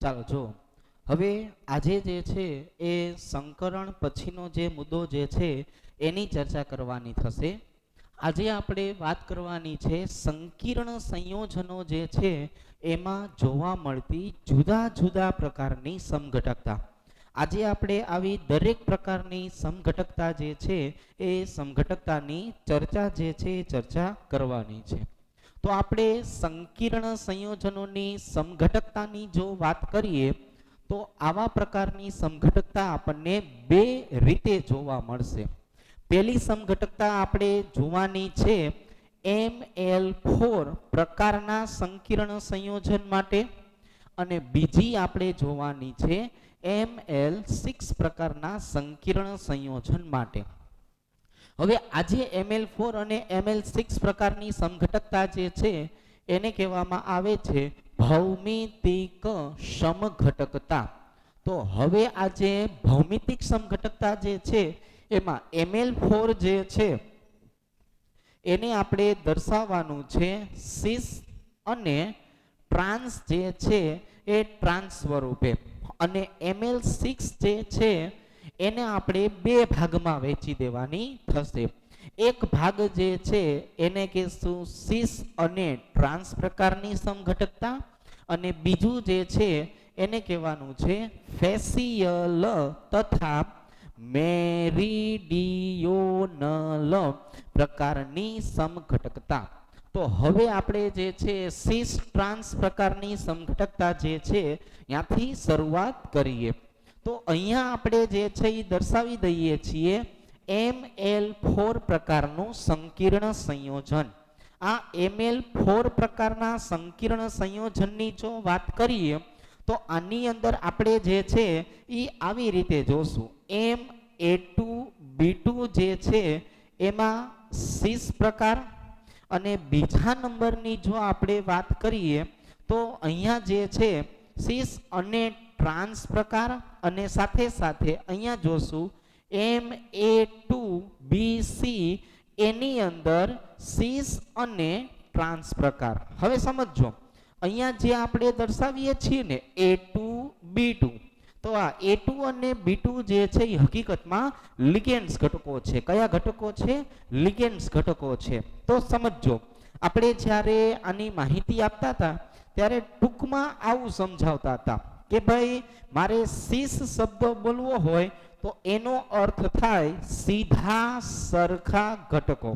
ચાલો જો હવે આજે જે છે એ સંકરણ પછીનો જે મુદ્દો જે છે એની ચર્ચા કરવાની થશે. આજે આપણે વાત કરવાની છે સંકીર્ણ સંયોજનો જે છે એમાં જોવા મળતી જુદા જુદા પ્રકારની સમઘટકતા. આજે આપણે આવી દરેક પ્રકારની સમઘટકતા જે છે એ સમઘટકતાની ચર્ચા જે છે એ ચર્ચા કરવાની છે. તો આપણે સંકીર્ણ સંયોજનોની સમઘટકતાની જો વાત કરીએ તો આવા પ્રકારની સમઘટકતા આપણને બે રીતે જોવા મળશે. પહેલી સમઘટકતા આપણે જોવાની છે ML4 પ્રકારના સંકીર્ણ સંયોજન માટે અને બીજી આપણે જોવાની છે ML6 પ્રકારના સંકીર્ણ સંયોજન માટે. હવે આજે ML4 અને ML6 પ્રકારની સમઘટકતા જે છે એને કહેવામાં આવે છે ભૌમિતિક સમઘટકતા. તો હવે આજે ભૌમિતિક સમઘટકતા જે છે એમાં ML4 જે છે એને આપણે દર્શાવવાનું છે સિસ અને ટ્રાન્સ જે છે એ ટ્રાન્સ સ્વરૂપે, અને ML6 જે છે એને આપણે બે ભાગમાં વહેંચી દેવાની થશે. એક ભાગ જે છે એને કહેશું સિસ અને ટ્રાન્સ પ્રકારની સમઘટકતા, અને બીજું જે છે એને કહેવાનું છે ફેસિયલ તથા મેરીડિયોનલ પ્રકારની સમઘટકતા. તો હવે આપણે જે છે સિસ ટ્રાન્સ પ્રકારની સમઘટકતા જે છે ત્યાંથી શરૂઆત કરીએ. તો અહીંયા આપણે જે છે એ દર્શાવી દઈએ છીએ ML4 પ્રકારનું સંકીર્ણ સંયોજન. આ ML4 પ્રકારના સંકીર્ણ સંયોજનની જો વાત કરીએ તો આની અંદર આપણે જે છે એ આવી રીતે જોશું. MA2B2 જે છે એમાં સિસ પ્રકાર, અને બીજા નંબરની જો આપણે વાત કરીએ તો અહીંયા જે છે સિસ અને ટ્રાન્સ પ્રકાર, અને સાથે સાથે અહીંયા જોશું MA2BC એની અંદર સિસ અને ટ્રાન્સ પ્રકાર. હવે સમજો અહીંયા જે આપણે દર્શાવીએ છીએ ને A2B2, તો આ A2 અને B2 જે છે એ હકીકતમાં લિગેન્ડ્સ ઘટકો છે. કયા ઘટકો છે? લિગેન્ડ્સ ઘટકો છે. તો સમજો આપણે જ્યારે આની માહિતી આપતા હતા ત્યારે ટૂંકમાં આવું સમજાવતા હતા કે ભાઈ મારે સિસ શબ્દ બોલવો હોય તો એનો અર્થ થાય સીધા સરખા ઘટકો,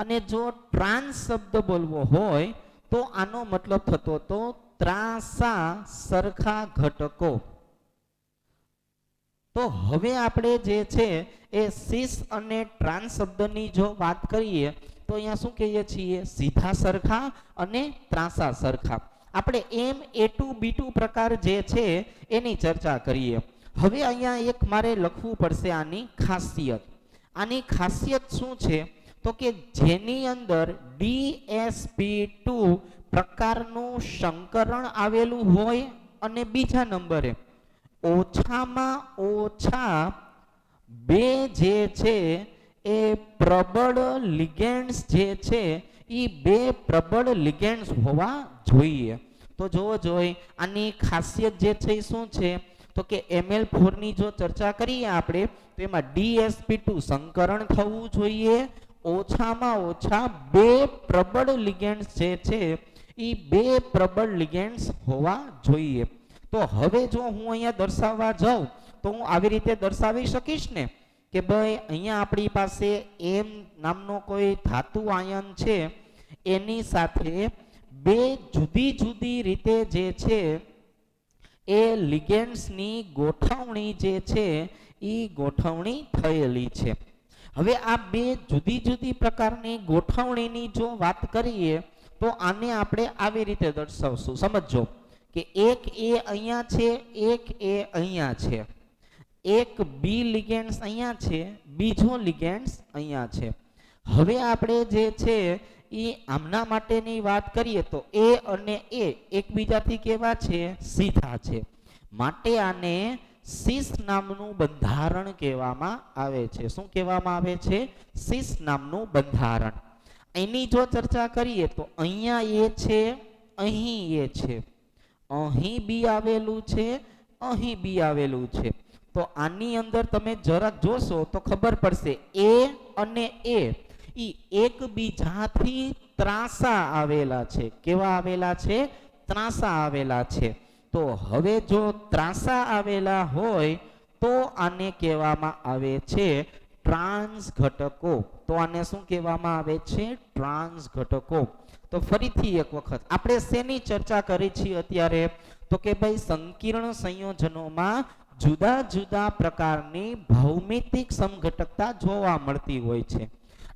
અને જો ટ્રાન્સ શબ્દ બોલવો હોય તો આનો મતલબ થતો તો ત્રાંસા સરખા ઘટકો. તો હવે આપણે જે છે એ સિસ અને ટ્રાન્સ શબ્દની જો વાત કરીએ તો અહીંયા શું કહીએ છીએ? સીધા સરખા અને ત્રાંસા સરખા. આપણે MA2B2 પ્રકાર જે છે એની ચર્ચા કરીએ. હવે અહીંયા એક મારે લખવું પડશે આની ખાસિયત. આની ખાસિયત શું છે? તો કે જેની અંદર DSP2 પ્રકારનું સંકરણ આવેલું હોય, અને બીજા નંબરે ઓછામાં ઓછા બે જે છે એ પ્રબળ લિગેન્ડ્સ જે છે એ બે પ્રબળ લિગેન્ડ્સ હોવા જોઈએ. તો જોવો જોઈએ આની ખાસિયત જે છે એ શું છે? તો કે ML4 ની જો ચર્ચા કરીએ આપણે તો એમાં DSP2 સંકરણ થવું જોઈએ, ઓછામાં ઓછા બે પ્રબળ લિગેન્ડ્સ જે છે એ બે પ્રબળ લિગેન્ડ્સ હોવા જોઈએ. તો હવે જો હું અહીંયા દર્શાવવા જાઉં તો હું આવી રીતે દર્શાવી શકીશ ને કે ભાઈ અહીંયા આપણી પાસે M નામનો કોઈ ધાતુ આયન છે, એની સાથે બે જુદી જુદી રીતે જે છે એ લિગેન્ડ્સની ગોઠવણી જે છે એ ગોઠવણી થયેલી છે. હવે આ બે જુદી જુદી પ્રકારની ગોઠવણીની જો વાત કરીએ તો આને આપણે આવી રીતે દર્શાવશું. સમજો કે એક એ અહીંયા છે, એક એ અહીંયા છે, એક બી લિગેન્ડ્સ અહીંયા છે, બીજો લિગેન્ડ્સ અહીંયા છે. હવે આપણે જે છે એ આમના માટેની વાત કરીએ તો એ અને એ એકબીજાથી કેવા છે? સીધા છે. માટે આને સિસ નામનું બંધારણ કહેવામાં આવે છે. શું કહેવામાં આવે છે? સિસ નામનું બંધારણ. એની જો ચર્ચા કરીએ તો અહીંયા એ છે, અહીં એ છે, અહીં બી આવેલું છે, અહીં બી આવેલું છે. તો આની અંદર તમે જરાક જોશો તો ખબર પડશે એ અને એ ઈ એકબીજાથી ત્રાંસા આવેલા છે. કેવા આવેલા છે? ત્રાંસા આવેલા છે. તો હવે જો ત્રાંસા આવેલા હોય તો આને કહેવામાં આવે છે ટ્રાન્સ ઘટકો. તો આને શું કહેવામાં આવે છે? ટ્રાન્સ ઘટકો. તો ફરીથી એક વખત આપણે શેની ચર્ચા કરી છીએ અત્યારે? તો કે ભાઈ સંકીર્ણ સંયોજનોમાં જુદા જુદા પ્રકારની ભૌમિતિક સમઘટકતા જોવા મળતી હોય છે.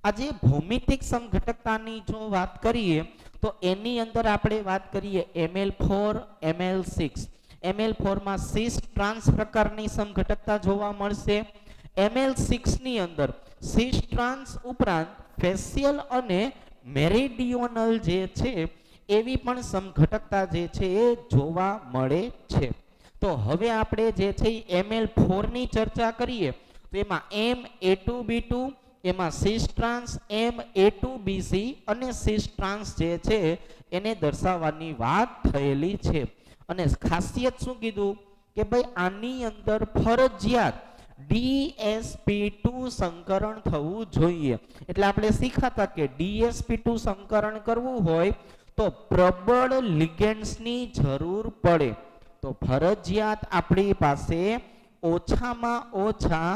આજે ભૌમિતિક સમઘટકતાની જો વાત કરીએ તો એની અંદર આપણે વાત કરીએ Ml4 Ml6. Ml4 માં સિસ ટ્રાન્સ પ્રકારની સમઘટકતા જોવા મળશે. Ml6 ની અંદર સિસ ટ્રાન્સ ઉપરાંત ફેશિયલ અને મેરિડિયોનલ જે છે એવી પણ સમઘટકતા જે છે એ જોવા મળે છે. તો હવે આપણે જે છે Ml4 ની ચર્ચા કરીએ તો એમાં Ma2B2, એમાં સિસ ટ્રાન્સ Ma2BC અને સિસ ટ્રાન્સ જે છે એને દર્શાવવાની વાત થયેલી છે. અને ખાસિયત શું કીધું કે ભાઈ આની અંદર ફરજિયાત DsP2 સંકરણ થવું જોઈએ. એટલે આપણે શીખાતા કે DsP2 સંકરણ કરવું હોય તો પ્રબળ લિગેન્ડ્સની જરૂર પડે. તો ફરજિયાત આપણી પાસે ઓછામાં ઓછા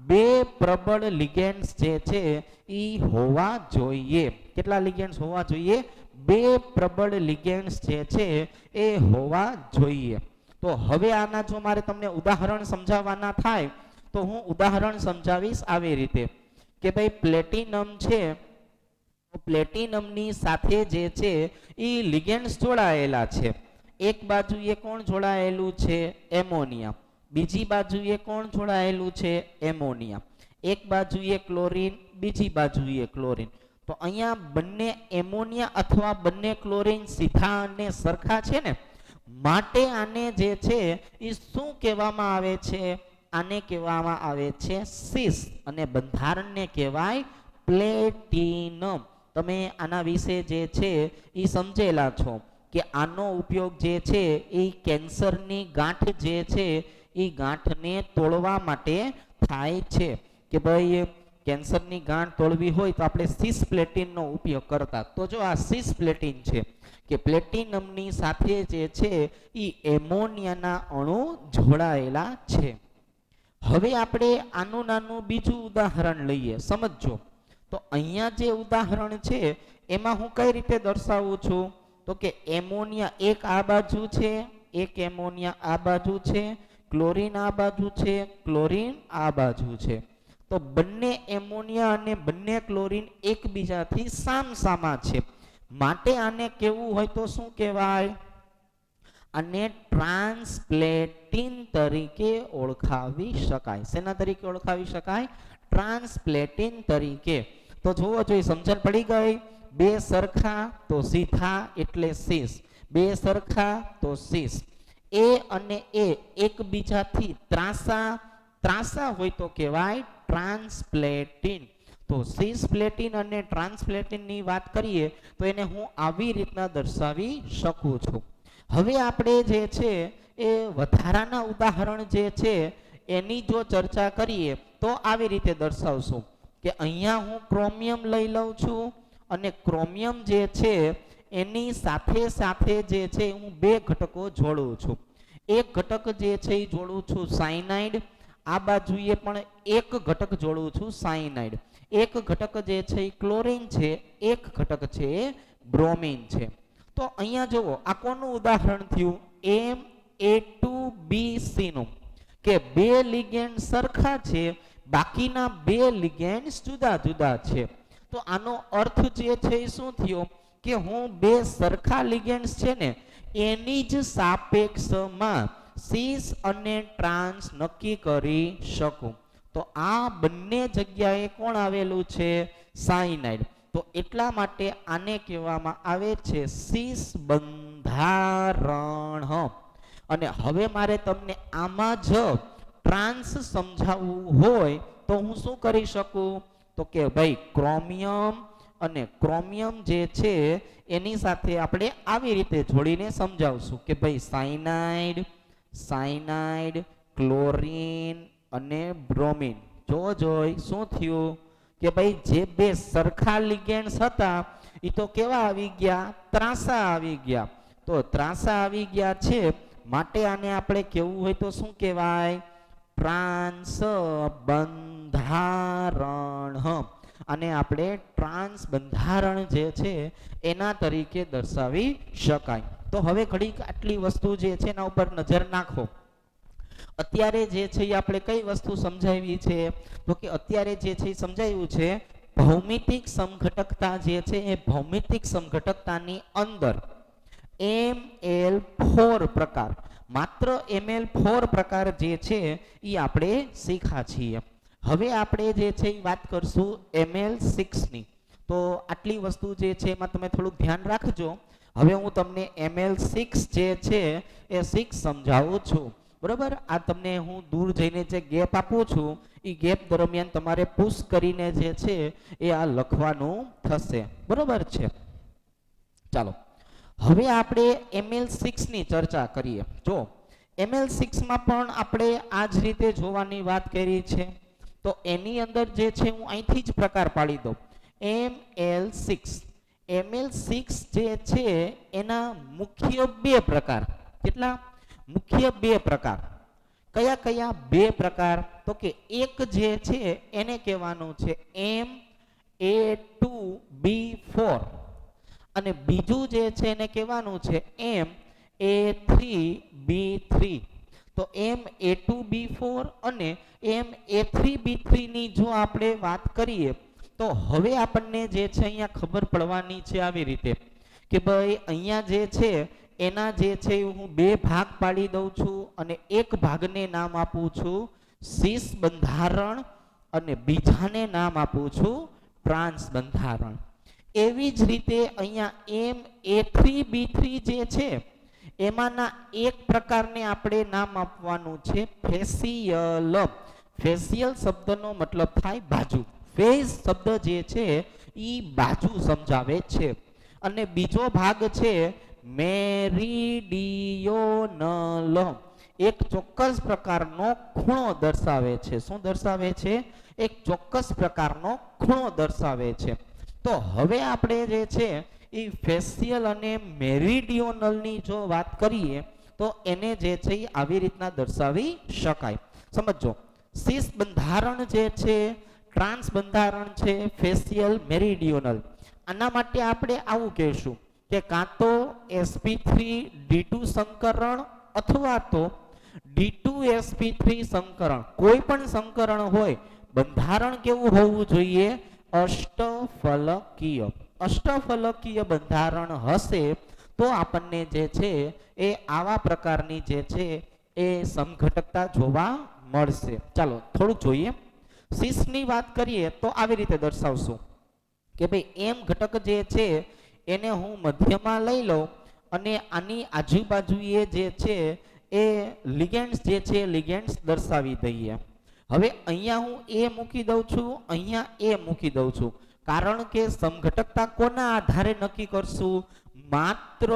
2 પ્રબળ લિગેન્ડ્સ જે છે એ હોવા જોઈએ. કેટલા લિગેન્ડ્સ હોવા જોઈએ? 2 પ્રબળ લિગેન્ડ્સ જે છે એ હોવા જોઈએ. તો હવે આના જો મારે તમને ઉદાહરણ સમજાવવાના થાય તો હું ઉદાહરણ સમજાવીશ આવી રીતે કે ભાઈ પ્લેટિનમ છે, પ્લેટિનમની સાથે જે છે એ લિગેન્ડ્સ જોડાયેલા છે. એક બાજુએ કોણ જોડાયેલું છે? એમોનિયા. બીજી બાજુએ કોણ જોડાયેલું છે? એમોનિયા. એક બાજુએ ક્લોરીન, બીજી બાજુએ ક્લોરીન. તો અહીંયા બંને એમોનિયા અથવા બંને ક્લોરીન સીધા અને સરખા છે ને, માટે આને જે છે એ શું કહેવામાં આવે છે? આને કહેવામાં આવે છે સિસ અને બંધારણને કહેવાય પ્લેટિનમ. તમે આના વિશે જે છે એ સમજેલા છો કે આનો ઉપયોગ જે છે એ કેન્સરની ગાંઠ જે છે એ ગાંઠને તોડવા માટે થાય છે. કે ભાઈ કેન્સરની ગાંઠ તોડવી હોય તો આપણે સિસ પ્લેટિનનો ઉપયોગ કરતા. તો જો આ સિસ પ્લેટિન છે કે પ્લેટિનમની સાથે જે છે એ એમોનિયાના અણુ જોડાયેલા છે. હવે આપણે આનું નાનું બીજું ઉદાહરણ લઈએ, સમજો. તો અહીંયા જે ઉદાહરણ છે એમાં હું કઈ રીતે દર્શાવું છું? તો કે એમોનિયા એક આ બાજુ છે, એક એમોનિયા આ બાજુ છે, ક્લોરીન આ બાજુ છે, ક્લોરીન આ બાજુ છે. તો બંને એમોનિયા અને બંને ક્લોરીન એકબીજાથી સામસામા છે. માટે આને કેવું હોય તો શું કહેવાય? આને ટ્રાન્સપ્લેટિન તરીકે ઓળખાવી શકાય. શેના તરીકે ઓળખાવી શકાય? ટ્રાન્સપ્લેટિન તરીકે. તો જોવો જોઈએ, સમજણ પડી ગઈ? 2 સરખા તો સીધા એટલે સિસ, 2 સરખા તો સિસ. એ અને એ એકબીજાથી ત્રાંસા હોય તો કહેવાય ટ્રાન્સપ્લેટિન. તો સિસ પ્લેટિન અને ટ્રાન્સપ્લેટિનની વાત કરીએ તો એને હું આવી રીતના દર્શાવી શકું છું. હવે આપણે જે છે એ વધારાના ઉદાહરણ જે છે એની જો ચર્ચા કરીએ તો આવી રીતે દર્શાવશું કે અહીંયા હું ક્રોમિયમ લઈ લઉં છું અને ક્રોમિયમ જે છે એની સાથે સાથે જે છે હું 2 ઘટકો જોડું છું. એક ઘટક જે છે એ જોડું છું સાયનાઇડ, આ બાજુએ પણ એક ઘટક જોડું છું સાયનાઇડ. એક ઘટક જે છે એ ક્લોરીન છે, એક ઘટક છે એ બ્રોમિન છે. તો અહીંયા જુઓ, આ કોનું ઉદાહરણ થયું? Ma2BC નું, કે 2 લિગેન્ડ સરખા છે, બાકીના 2 લિગેન્ડ જુદા જુદા છે. તો આનો અર્થ જે છે એ શું થયો કે હું 2 સરખા લિગેન્ડ્સ છે ને એની જ સાપેક્ષમાં સિસ અને ટ્રાન્સ નક્કી કરી શકું. તો આ બંને જગ્યાએ કોણ આવેલું છે? સાયનાઇડ. તો એટલા માટે આને કહેવામાં આવે છે સિસ બંધારણ. અને હવે મારે તમને આમાં જ ટ્રાન્સ સમજાવવું હોય તો હું શું કરી શકું? તો કે ભાઈ ક્રોમિયમ અને ક્રોમિયમ જે છે એની સાથે આપણે આવી રીતે જોડીને સમજાવશું કે ભાઈ સાયનાઇડ, સાયનાઇડ, ક્લોરીન અને બ્રોમિન. જોઈ શું થયું કે ભાઈ જે બે સરખા લિગેન્ડ્સ હતા એ તો કેવા આવી ગયા? ત્રાંસા આવી ગયા. તો ત્રાંસા આવી ગયા છે માટે આને આપણે કેવું હોય તો શું કહેવાય? ટ્રાન્સ બંધારણ. અને આપણે ટ્રાન્સ બંધારણ જે છે એના તરીકે દર્શાવી શકાય. તો હવે ઘડીક આટલી વસ્તુ જે છે એના ઉપર નજર નાખો. અત્યારે જે છે એ આપણે કઈ વસ્તુ સમજાવી છે? તો કે અત્યારે જે છે એ સમજાવ્યું છે ભૌમિતિક સમઘટકતા જે છે એ ભૌમિતિક સમઘટકતાની અંદર Ml4 પ્રકાર, માત્ર Ml4 પ્રકાર જે છે એ આપણે શીખા છીએ. હવે આપણે જે છે એ વાત કરશું Ml6 ની. તો આટલી વસ્તુ જે છે એમાં તમે થોડુંક ધ્યાન રાખજો. હવે હું તમને Ml6 જે છે એ 6 સમજાવું છું. બરોબર? આ તમને હું દૂર જઈને જે ગેપ આપું છું એ ગેપ દરમિયાન તમારે પુશ કરીને જે છે એ આ લખવાનું થશે. બરોબર છે? ચાલો હવે આપણે Ml6 ની ચર્ચા કરીએ. જો Ml6 માં પણ આપણે આ જ રીતે જોવાની વાત કરી છે. તો એની અંદર જે છે હું અહીંથી જ પ્રકાર પાડી દઉં. Ml6 જે છે એના મુખ્ય બે પ્રકાર. કેટલા? મુખ્ય બે પ્રકાર. કયા કયા બે પ્રકાર? તો કે એક જે છે એને કહેવાનું છે Ma2B4 અને બીજું જે છે એને કહેવાનું છે Ma3B3. તો Ma2B4 અને Ma3B3 ની જો આપણે વાત કરીએ તો હવે આપણને જે છે અહીંયા ખબર પડવાની છે આવી રીતે કે ભાઈ અહીંયા જે છે એના જે છે હું બે ભાગ પાડી દઉં છું અને એક ભાગને નામ આપું છું સીસ બંધારણ અને બીજાને નામ આપું છું ટ્રાન્સ બંધારણ. એવી જ રીતે અહીંયા Ma3B3 જે છે એમાંના એક પ્રકારને આપણે નામ આપવાનું છે ફેસિયલ. ફેસિયલ શબ્દનો મતલબ થાય બાજુ. ફેસ શબ્દ જે છે એ બાજુ સમજાવે છે. અને બીજો ભાગ છે મેરીડિયોનલ. એક ચોક્કસ પ્રકારનો ખૂણો દર્શાવે છે. શું દર્શાવે છે? એક ચોક્કસ પ્રકારનો ખૂણો દર્શાવે છે. તો હવે આપણે જે છે એ ફેસિયલ અને મેરીડિયોનલની જો વાત કરીએ તો એને જે છે એ આવી રીતના દર્શાવી શકાય. સમજો, સીસ બંધારણ જે છે, ટ્રાન્સ બંધારણ છે, ફેસિયલ, મેરીડિયોનલ. આના માટે આપણે આવું કહેશું કે કાં તો sp3d2 સંકરણ અથવા તો d2sp3 સંકરણ. કોઈ પણ સંકરણ હોય, બંધારણ કેવું હોવું જોઈએ? અષ્ટફલકીય. અષ્ટફલકીય બંધારણ હશે તો આપણને જે છે એ આવા પ્રકારની જે છે એ સમઘટકતા જોવા મળશે. ચાલો થોડુંક જોઈએ. સીસની વાત કરીએ તો આવી રીતે દર્શાવશું કે ભાઈ એમ ઘટક જે છે એને હું મધ્યમાં લઈ લઉં અને આની આજુબાજુએ જે છે એ લિગેન્ડ્સ જે છે લિગેન્ડ્સ દર્શાવી દઈએ. હવે અહીંયા હું એ મૂકી દઉં છું, અહીંયા એ મૂકી દઉં છું. કારણ કે સમઘટકતા કોના આધારે નક્કી કરશું? માત્ર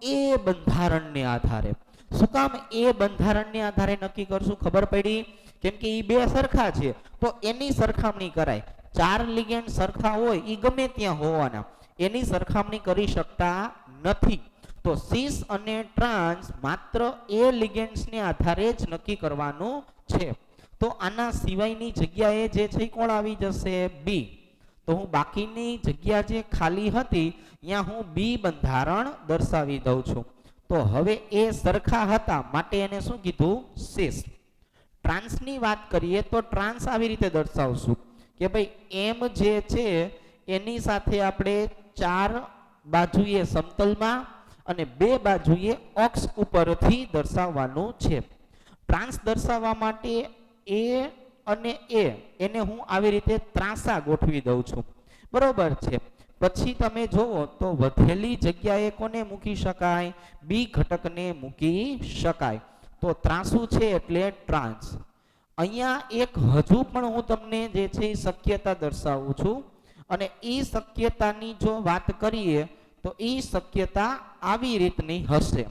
એ બંધારણને આધારે. શું કામ એ બંધારણને આધારે નક્કી કરશું? ખબર પડી? કેમ કે એ બે સરખા છે તો એની સરખામણી કરાય. ચાર લિગેન્ડ સરખા હોય એ ગમે ત્યાં હોવાના, એની સરખામણી કરી શકતા નથી. તો સીસ અને ટ્રાન્સ માત્ર એ લિગેન્ડ્સને આધારે જ નક્કી કરવાનું છે. તો આના સિવાયની જગ્યાએ જે છે કોણ આવી જશે? બી. તો હું બાકીની જગ્યા જે ખાલી હતી ત્યાં હું બી બંધારણ દર્શાવી દઉં છું. તો હવે એ સરખા હતા માટે એને શું કીધું? સીસ. ટ્રાન્સની વાત કરીએ તો ટ્રાન્સ આવી રીતે દર્શાવશું કે ભાઈ એમ જે છે એની સાથે આપણે ચાર બાજુએ સમતલમાં અને બે બાજુએ અક્ષ ઉપરથી દર્શાવવાનું છે. ટ્રાન્સ દર્શાવવા માટે એ અને એને હું આવી રીતે ત્રાંસા ગોઠવી દઉં છું. બરોબર છે? પછી તમે જોવો તો વધેલી જગ્યાએ કોને મૂકી શકાય? બી ઘટકને મૂકી શકાય. તો ત્રાંસુ છે એટલે ટ્રાન્સ. અહીંયા એક હજુ પણ હું તમને જે છે શક્યતા દર્શાવું છું અને ઈ શક્યતાની જો વાત કરીએ તો ઈ શક્યતા આવી રીતની હશે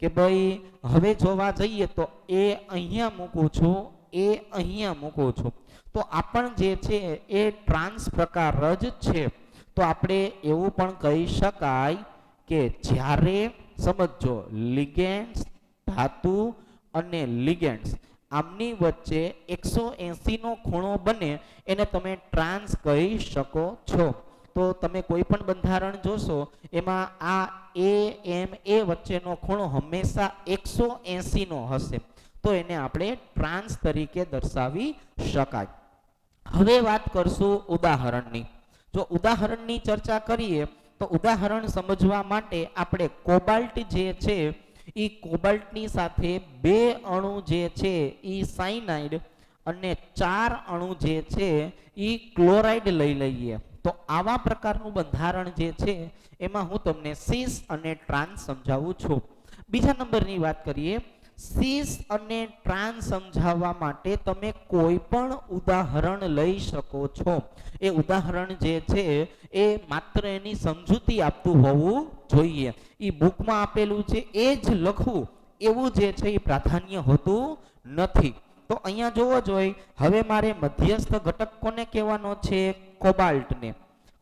કે ભાઈ હવે જોવા જઈએ તો એ અહીંયા મૂકું છું, એ અહીંયા મૂકું છું, તો આ પણ જે છે એ ટ્રાન્સ પ્રકાર જ છે. તો આપણે એવું પણ કહી શકાય કે જ્યારે સમજો લિગેન્ડ્સ ધાતુ અને લિગેન્ડ્સ આમની વચ્ચે 180 નો ખૂણો બને એને તમે ટ્રાન્સ કહી શકો છો. તો તમે કોઈ પણ બંધારણ જોશો એમાં આ એ વચ્ચેનો ખૂણો હંમેશા 180 નો હશે, તો એને આપણે ટ્રાન્સ તરીકે દર્શાવી શકાય. હવે વાત કરશું ઉદાહરણની. જો ઉદાહરણની ચર્ચા કરીએ તો ઉદાહરણ સમજવા માટે આપણે કોબાલ્ટ જે છે એ કોબાલ્ટની સાથે 2 અણુ જે છે એ સાયનાઇડ અને 4 અણુ જે છે એ ક્લોરાઇડ લઈ લઈએ. તો આવા પ્રકારનું બંધારણ જે છે એમાં હું તમને સીસ અને ટ્રાન્સ સમજાવું છું. બીજા નંબરની વાત કરીએ, સીસ અને ટ્રાન્સ સમજાવવા માટે તમે કોઈ પણ ઉદાહરણ લઈ શકો છો. એ ઉદાહરણ જે છે એ માત્ર એની સમજૂતી આપતું હોવું જોઈએ. એ બુકમાં આપેલું છે એ જ લખવું એવું જે છે એ પ્રાધાન્ય હોતું નથી. તો અહીંયા જોવો જોઈએ, હવે મારે મધ્યસ્થ ઘટક કોને કહેવાનો છે? કોબાલ્ટને.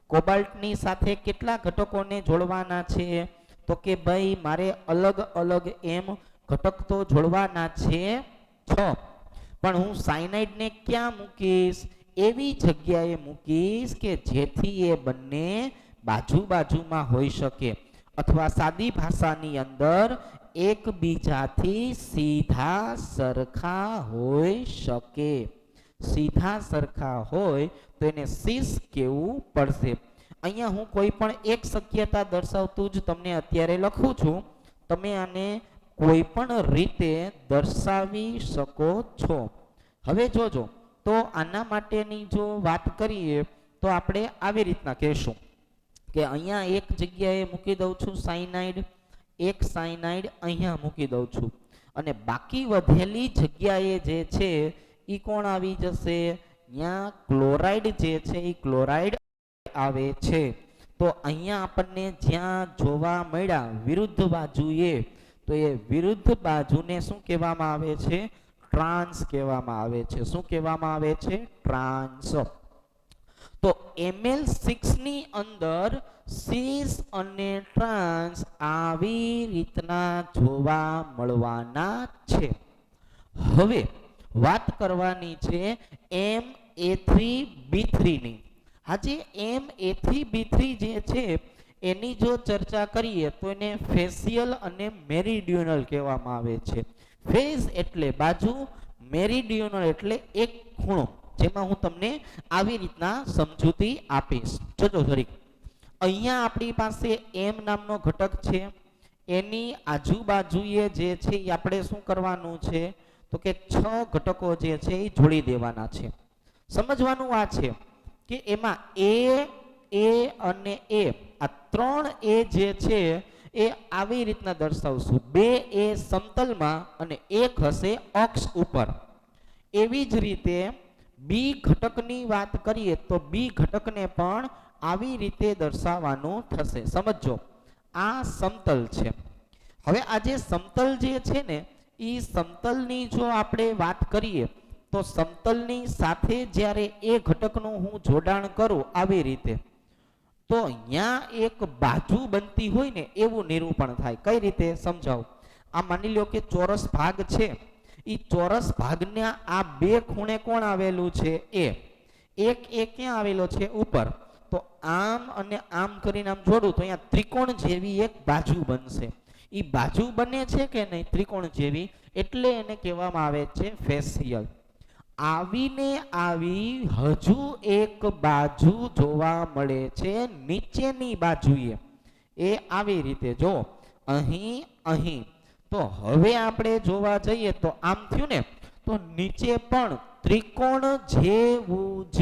કોબાલ્ટની સાથે કેટલા ઘટકોને જોડવાના છે? તો કે ભાઈ મારે અલગ અલગ એમ ઘટક તો જોડવાના છે 6. પણ હું સાયનાઇડને ક્યાં મૂકીશ? એવી જગ્યાએ મૂકીશ કે જેથી એ બંને બાજુ બાજુમાં હોઈ શકે, અથવા સાદી ભાષાની અંદર એકબીજાથી સીધા સરખા હોઈ શકે. સીધા સરખા હોય તો એને સીસ કહેવું પડશે. અહીંયા હું કોઈ પણ એક શક્યતા દર્શાવતું જ તમને અત્યારે લખું છું. તમે આને કોઈ પણ રીતે દર્શાવી શકો છો. હવે જોજો, તો આના માટેની જો વાત કરીએ તો આપણે આવી રીતના કહેશું કે અહીંયા એક જગ્યાએ મૂકી દઉં છું સાયનાઇડ, એક સાયનાઇડ અહીંયા મૂકી દઉં છું, અને બાકી વધેલી જગ્યાએ જે છે એ કોણ આવી જશે? અહીંયા ક્લોરાઇડ જે છે એ ક્લોરાઇડ આવે છે. તો અહીંયા આપણને જ્યાં જોવા મળ્યા વિરુદ્ધ બાજુએ, તો એ વિરુદ્ધ બાજુને શું કહેવામાં આવે છે? ટ્રાન્સ કહેવામાં આવે છે. શું કહેવામાં આવે છે? ટ્રાન્સ. તો Ml6 ની અંદર સીસ અને ટ્રાન્સ આવી રીતના જોવા મળવાના છે. હવે વાત કરવાની છે Ma3B3 ની. આજે Ma3B3 જે છે એની જો ચર્ચા કરીએ તો એને ફેસિયલ અને મેરીડિયોનલ કહેવામાં આવે છે. ફેઝ એટલે બાજુ, મેરીડિયોનલ એટલે એક ખૂણો, જેમાં હું તમને આવી રીતના સમજૂતી આપીશ. જોજો જરીક, અહીંયા આપણી પાસે M નામનો ઘટક છે, એની આજુબાજુએ જે છે એ આપણે શું કરવાનું છે? તો કે 6 ઘટકો જે છે એ જોડી દેવાના છે. સમજવાનું આ છે કે એમાં A અને A, આ 3 A જે છે એ આવી રીતના દર્શાવશું. 2 A સમતલમાં અને 1 હશે અક્ષ ઉપર. એવી જ રીતે બી ઘટકની વાત કરીએ તો બી ઘટકને પણ આવી રીતે દર્શાવવાનું થશે. સમજો, આ સમતલ છે. હવે આ જે સમતલ જે છે ને એ સમતલની જો આપણે વાત કરીએ તો સમતલની સાથે જ્યારે એ ઘટકનું હું જોડાણ કરું આવી રીતે, તો અહીંયા એક બાજુ બનતી હોય ને એવું નિરૂપણ થાય. કઈ રીતે સમજાવું? આ માની લો કે ચોરસ ભાગ છે, એ ચોરસ ભાગના આ 2 ખૂણે કોણ આવેલું છે? એક ક્યાં આવેલો છે? ઉપર. તો આમ અને આમ કરીને આમ જોડું તો અહીંયા ત્રિકોણ જેવી એક બાજુ બનશે. એ બાજુ બને છે કે નહીં ત્રિકોણ જેવી, એટલે એને કહેવામાં આવે છે ફેસિયલ. આવીને આવી હજુ એક બાજુ જોવા મળે છે નીચેની બાજુએ. એ આવી રીતે જો અહીં. તો હવે આપણે જોવા જઈએ તો આમ થયું ને, તો નીચે પણ ત્રિકોણ જેવું જ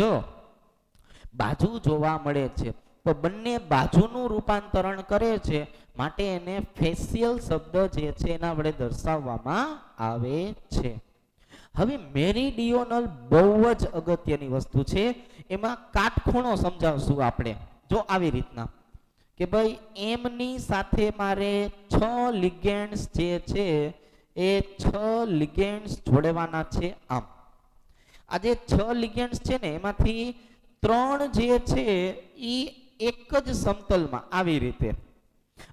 બાજુ જોવા મળે છે. તો બંને બાજુનું રૂપાંતરણ કરે છે, માટે એને ફેસિયલ શબ્દ જે છે એના વડે દર્શાવવામાં આવે છે. હવે મેરીડિયોનલ બહુ જ અગત્યની વસ્તુ છે, એમાં કાટખૂણો સમજાવશું આપણે. જો આવી રીતના કે ભાઈ એમની સાથે મારે 6 લિગેન્ડ્સ જે છે એ 6 લિગેન્ડ્સ જોડવાના છે. આમ આ જે 6 લિગેન્ડ્સ છે ને એમાંથી 3 જે છે એ એક જ સમતલમાં આવી રીતે,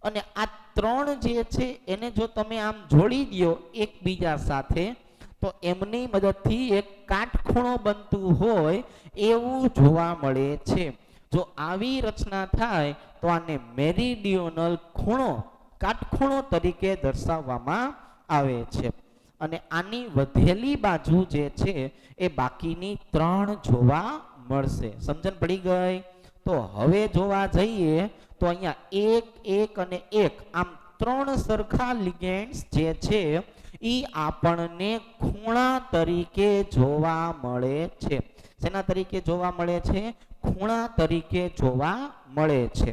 અને આ 3 જે છે એને જો તમે આમ જોડી દો એકબીજા સાથે તો એમની મદદથી એક કાટખૂણો બનતું હોય એવું જોવા મળે છે. જો આવી રચના થાય તો આને મેરીડિયોનલ ખૂણો, કાટખૂણો તરીકે દર્શાવવામાં આવે છે. અને આની વધેલી બાજુ જે છે એ બાકીની 3 જોવા મળશે. સમજણ પડી ગઈ? તો હવે જોવા જઈએ તો અહીંયા 1 1 અને 1 આમ 3 સરખા લિગેન્ડ્સ જે છે ઈ આપણને ખૂણા તરીકે જોવા મળે છે. શેના તરીકે જોવા મળે છે? ખૂણા તરીકે જોવા મળે છે.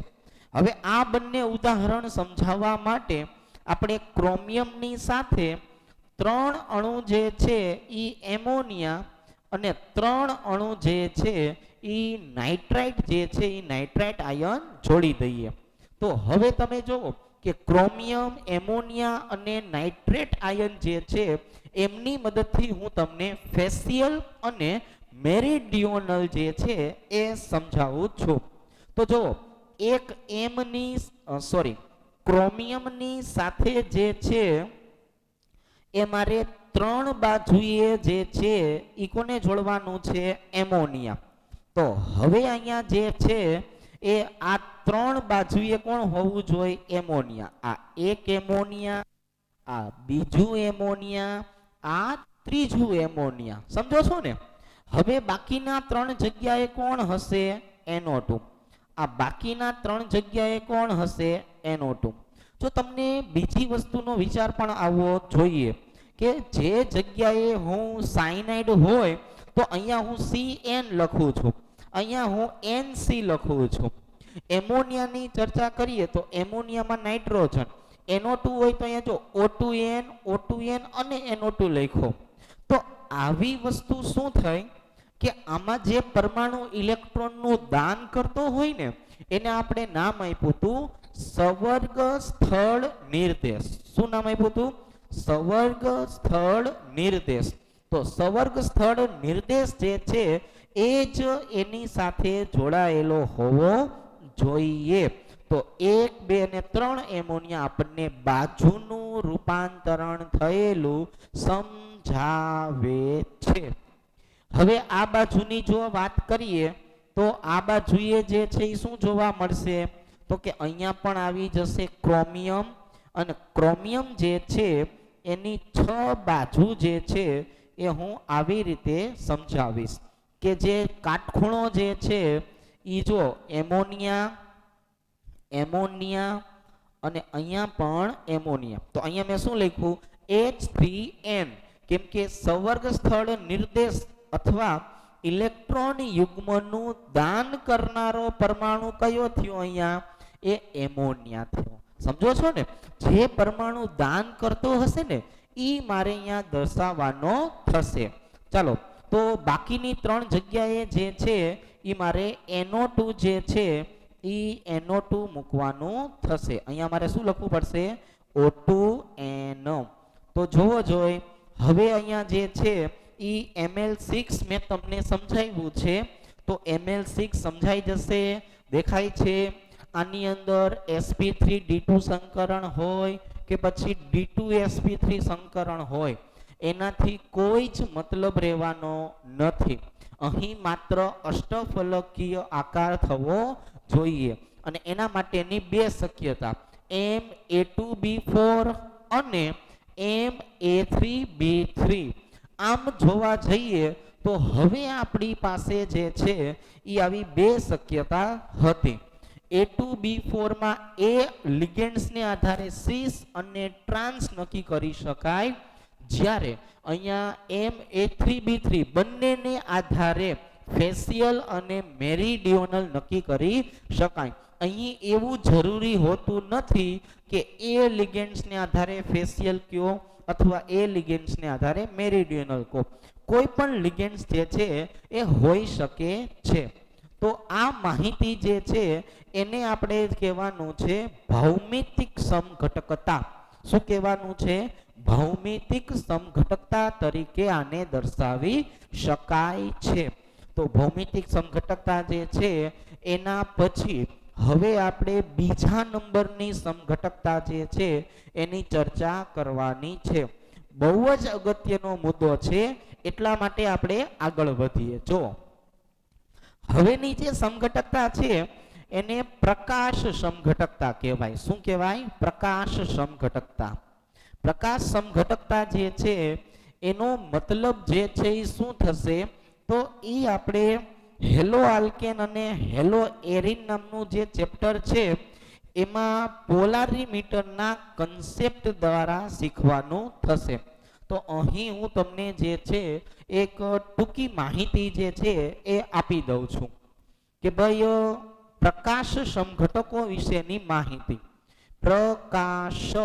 હવે આ બંને ઉદાહરણ સમજાવવા માટે આપણે ક્રોમિયમની સાથે 3 અણુ જે છે ઈ એમોનિયા અને 3 અણુ જે છે ઈ નાઇટ્રાઇટ જે છે ઈ નાઇટ્રાઇટ આયન જોડી દઈએ. તો હવે તમે જુઓ કે ક્રોમિયમ, એમોનિયા અને નાઇટ્રેટ આયન જે છે એમની મદદથી હું તમને ફેશિયલ અને મેરીડિયોનલ જે છે એ સમજાવું છું. તો જો એક ક્રોમિયમની સાથે જે છે એ મારે 3 બાજુએ જે છે ઈ કોને જોડવાનું છે? એમોનિયા. તો હવે અહીંયા જે છે એ આ 3 બાજુએ કોણ હોવું જોઈએ? એમોનિયા. આ એક એમોનિયા, આ બીજું એમોનિયા, આ ત્રીજું એમોનિયા. સમજો છો ને? હવે બાકીના 3 જગ્યાએ કોણ હશે? NO2. આ બાકીના 3 જગ્યાએ કોણ હશે? NO2. જો તમને બીજી વસ્તુનો વિચાર પણ આવવો જોઈએ કે જે જગ્યાએ હું સાયનાઇડ હોય તો અહીંયા હું CN લખું છું, અહીંયા હું NC લખું છું. એમોનિયાની ચર્ચા કરીએ તો એમોનિયામાં નાઇટ્રોજન, NO2 હોય તો અહીંયા જો O2N, O2N અને NO2 લખ્યો. તો આવી વસ્તુ શું થઈ કે આમાં જે પરમાણુ ઇલેક્ટ્રોનનું દાન કરતો હોય ને એને આપણે નામ આપ્યું હતું સંવર્ગ સ્થળ નિર્દેશ. શું નામ આપ્યું હતું? સંવર્ગ સ્થળ નિર્દેશ. તો સંવર્ગ સ્થળ નિર્દેશ જે છે એ જ એની સાથે જોડાયેલો હોવો જોઈએ. તો 1 2 અને 3 એમોનિયા આપણને બાજુનું રૂપાંતરણ થયેલું સમજાવે છે. હવે આ બાજુની જો વાત કરીએ તો આ બાજુએ જે છે એ શું જોવા મળશે? તો કે અહીંયા પણ આવી જશે ક્રોમિયમ, અને ક્રોમિયમ જે છે એની 6 બાજુ જે છે એ હું આવી રીતે સમજાવીશ કે જે કાટખૂણો જે છે એ જો એમોનિયા અને અહીંયા પણ એમોનિયા. તો અહીંયા મેં શું લખ્યું? H3N. કેમ કે સંવર્ગ સ્થળ નિર્દેશ અથવા ઇલેક્ટ્રોન યુગ્મનું દાન કરનારો પરમાણુ કયો થયો? અહીંયા એ એમોનિયા થયો. સમજો છો ને? જે પરમાણુ દાન કરતો હશે ને ઈ મારે અહીંયા દર્શાવવાનો થશે. ચાલો, તો બાકીની 3 જગ્યાએ જે છે ઈ મારે NO2 જે છે ઈ NO2 મૂકવાનું થશે. અહીંયા મારે શું લખવું પડશે? O2N. તો જોવો જોઈ હવે અહીંયા જે છે ઈ Ml6 મેં તમને સમજાવ્યું છે, તો Ml6 સમજાઈ જશે, દેખાય છે. આની અંદર sp3d2 સંકરણ હોય કે પછી d2sp3 સંકરણ હોય એનાથી કોઈ જ મતલબ રહેવાનો નથી. અહીં માત્ર અષ્ટફલકીય આકાર થવો જોઈએ, અને એના માટેની 2 શક્યતા Ma2b4 અને Ma3b3. આમ જોવા જઈએ તો હવે આપણી પાસે જે છે એ આવી 2 શક્યતા હતી. A2B4 માં A લિગેન્ડ્સને આધારે સિસ અને ટ્રાન્સ નક્કી કરી શકાય, જ્યારે અહીંયા Ma3b3 બંનેને આધારે ફેશિયલ અને મેરીડિયોનલ નક્કી કરી શકાય. અહીં એવું જરૂરી હોતું નથી કે એ લિગેન્ડ્સને આધારે ફેશિયલ કયો અથવા એ લિગેન્ડ્સને આધારે મેરિડિયનલ કહો. કોઈ પણ લિગેન્ડ્સ જે છે એ હોઈ શકે છે. તો આ માહિતી જે છે એને આપણે કહેવાનું છે ભૌમિતિક સમઘટકતા. શું કહેવાનું છે? ભૌમિતિક સમઘટકતા તરીકે આને દર્શાવી શકાય છે. તો ભૌમિતિક સમઘટકતા જે છે એના પછી હવે આપણે બીજા નંબરની સમઘટકતા જે છે એની ચર્ચા કરવાની છે. બહુ જ અગત્યનો મુદ્દો છે, એટલા માટે આપણે આગળ વધીએ. જો હવેની જે સમઘટકતા છે એને પ્રકાશ સમઘટકતા કહેવાય. શું કહેવાય? પ્રકાશ સમઘટકતા. પ્રકાશ સમઘટકતા જે છે એનો મતલબ જે છે એ શું થશે? તો એ આપણે હેલો આલ્કેન અને હેલો એરિન નામનું જે ચેપ્ટર છે એમાં પોલારીમીટરના કન્સેપ્ટ દ્વારા શીખવાનું થશે. તો અહીં હું તમને જે છે એક ટૂંકી માહિતી જે છે એ આપી દઉં છું કે ભાઈ પ્રકાશ સમઘટકો વિશેની માહિતી. પ્રકાશ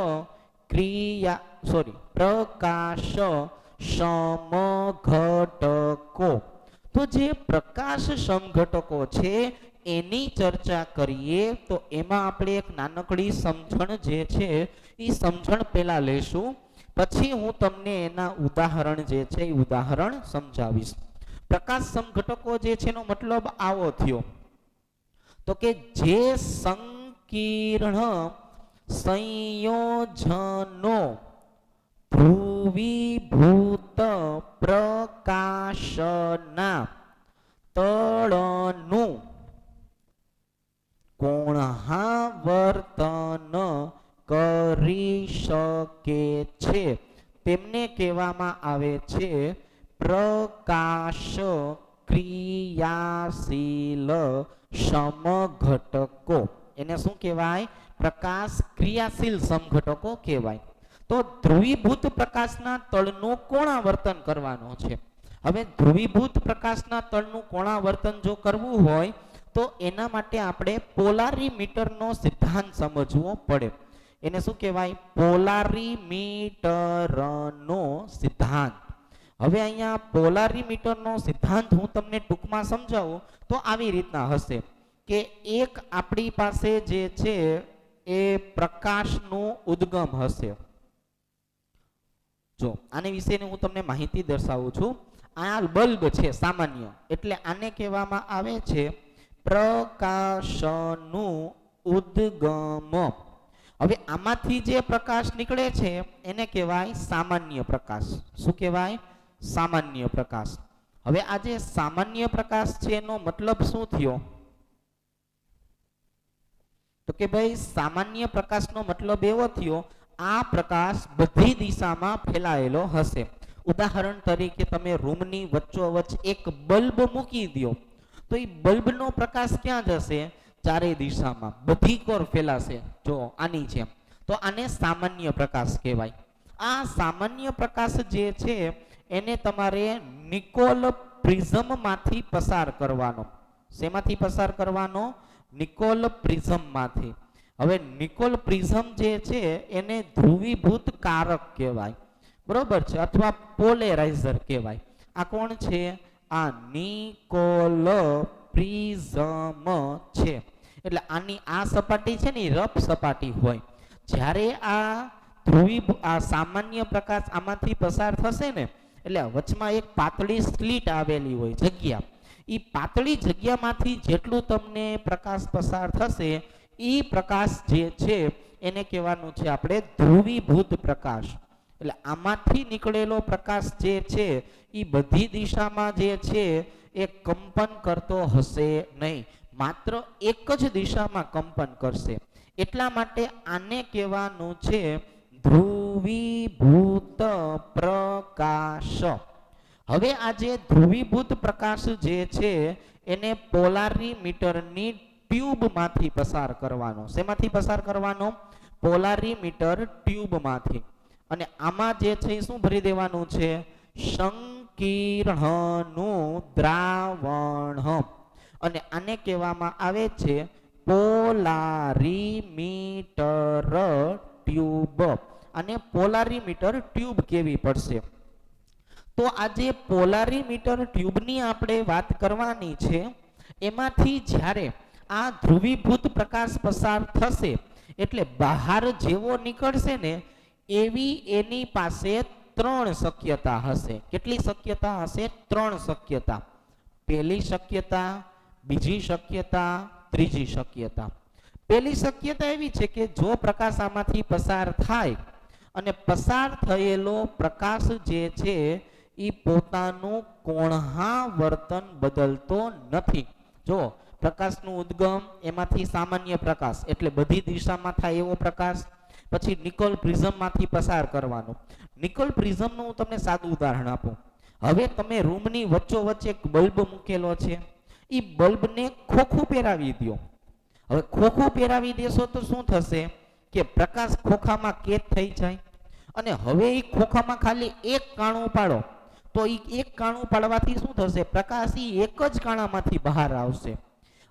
સમઘટકો. તો જે પ્રકાશ સમઘટકો છે એની ચર્ચા કરીએ તો એમાં આપણે એક નાનકડી સમજણ જે છે એ સમજણ પહેલા લેશું, પછી હું તમને એના ઉદાહરણ જે છે એ ઉદાહરણ સમજાવીશ. પ્રકાશ સમઘટકો જે છે એનો મતલબ આવો થયો તો કે જે સંકીર્ણ સંયોજનો ધ્રુવીભૂત પ્રકાશના તળનું કોણાવર્તન કરી શકે છે તેમને કહેવામાં આવે છે પ્રકાશ ક્રિયાશીલ સમઘટકો. એને શું કહેવાય? પ્રકાશ ક્રિયાશીલ સમઘટકો કહેવાય. તો ધ્રુવીભૂત પ્રકાશના તળનું કોણાવર્તન કરવાનો છે. હવે ધ્રુવીભૂત પ્રકાશના તળનું કોણાવર્તન જો કરવું હોય તો એના માટે આપણે પોલારીમીટરનો સિદ્ધાંત સમજવો પડે. એને શું કહેવાય? પોલારીમીટરનો સિદ્ધાંત. હવે અહીંયા પોલારીમીટરનો સિદ્ધાંત હું તમને ટૂંકમાં સમજાવું તો આવી રીતના હશે કે એક આપણી પાસે જે છે એ પ્રકાશનું ઉદ્ગમ હશે. જો આને વિશેની હું તમને માહિતી દર્શાવું છું. આ બલ્બ છે સામાન્ય, એટલે આને કહેવામાં આવે છે પ્રકાશનું ઉદ્ગમ. હવે આમાંથી જે પ્રકાશ નીકળે છે એને કહેવાય સામાન્ય પ્રકાશ. શું કહેવાય? સામાન્ય પ્રકાશ. હવે આ જે સામાન્ય પ્રકાશ છે એનો મતલબ શું થયો? તો કે ભાઈ સામાન્ય પ્રકાશનો મતલબ એવો થયો આ પ્રકાશ બધી દિશામાં ફેલાયેલો હશે. ઉદાહરણ તરીકે તમે રૂમની વચ્ચોવચ્ચ એક બલ્બ મૂકી દો તો એ બલ્બનો પ્રકાશ ક્યાં જશે? ચારે દિશામાં બધી કોર ફેલાશે. જો આની જેમ. તો આને સામાન્ય પ્રકાશ કહેવાય. આ સામાન્ય પ્રકાશ જે છે એને તમારે નિકોલ પ્રિઝમમાંથી પસાર કરવાનો. શેમાંથી પસાર કરવાનો? નિકોલ પ્રિઝમમાંથી. હવે નિકોલ પ્રિઝમ જે છે એને ધ્રુવીભૂત કારક કહેવાય, બરોબર છે, અથવા પોલેરાઇઝર કહેવાય. આ કોણ છે? આ નિકોલ પ્રિઝમ છે. એટલે આની આ સપાટી છે ને રફ સપાટી હોય. જ્યારે આ સામાન્ય પ્રકાશ આમાંથી પસાર થશે ને એટલે વચમાં એક પાતળી સ્લીટ આવેલી હોય, જગ્યા. એ પાતળી જગ્યામાંથી જેટલું તમને પ્રકાશ પસાર થશે એ પ્રકાશ જે છે એને કહેવાનું છે આપણે ધ્રુવીભૂત પ્રકાશ. એટલે આમાંથી નીકળેલો પ્રકાશ જે છે એ બધી દિશામાં જે છે એ કંપન કરતો હશે નહીં, માત્ર એક જ દિશામાં કંપન કરશે. એટલા માટે આને કહેવાનું છે ધ્રુવીભૂત પ્રકાશ. હવે આ જે ધ્રુવીભૂત પ્રકાશ જે છે એને પોલારીમીટરની ટ્યુબમાંથી પસાર કરવાનો. શેમાંથી પસાર કરવાનો? પોલારીમીટર ટ્યુબમાંથી. અને આમાં જે છે એ શું ભરી દેવાનું છે? સંકીર્ણનું દ્રાવણ. અને આને કહેવામાં આવે છે પોલારીમીટર ટ્યુબ, અને પોલારીમીટર ટ્યુબ કેવી પડશે. તો આજે પોલારીમીટર ટ્યુબની આપણે વાત કરવાની છે. એમાંથી જ્યારે આ ધ્રુવીભૂત પ્રકાશ પસાર થશે એટલે બહાર જેવો નીકળશે ને એવી એની પાસે 3 શક્યતા હશે. કેટલી શક્યતા હશે? 3 શક્યતા. પહેલી શક્યતા, બીજી શક્યતા, ત્રીજી શક્યતા. પહેલી શક્યતા એવી છે કે જો પ્રકાશ આમાંથી પસાર થાય અને પસાર થયેલો પ્રકાશ જે છે એ પોતાનું કોણાવર્તન બદલતો નથી. જો પ્રકાશનું ઉદ્ગમ એમાંથી સામાન્ય પ્રકાશ એટલે બધી દિશામાં થાય એવો પ્રકાશ, પછી નિકોલ પ્રિઝમમાંથી પસાર કરવાનો. નિકોલ પ્રિઝમનું હું તમને સાદું ઉદાહરણ આપું. હવે તમે રૂમની વચ્ચોવચ્ચ એક બલ્બ મૂકેલો છે, એ બલ્બને ખોખું પહેરાવી દો. હવે ખોખું પહેરાવી દેશો તો શું થશે કે પ્રકાશ ખોખામાં કેદ થઈ જાય, અને હવે એ ખોખામાં ખાલી એક કાણું પાડો તો એ એક કાણું પાડવાથી શું થશે? પ્રકાશ એ એક જ કાણામાંથી બહાર આવશે.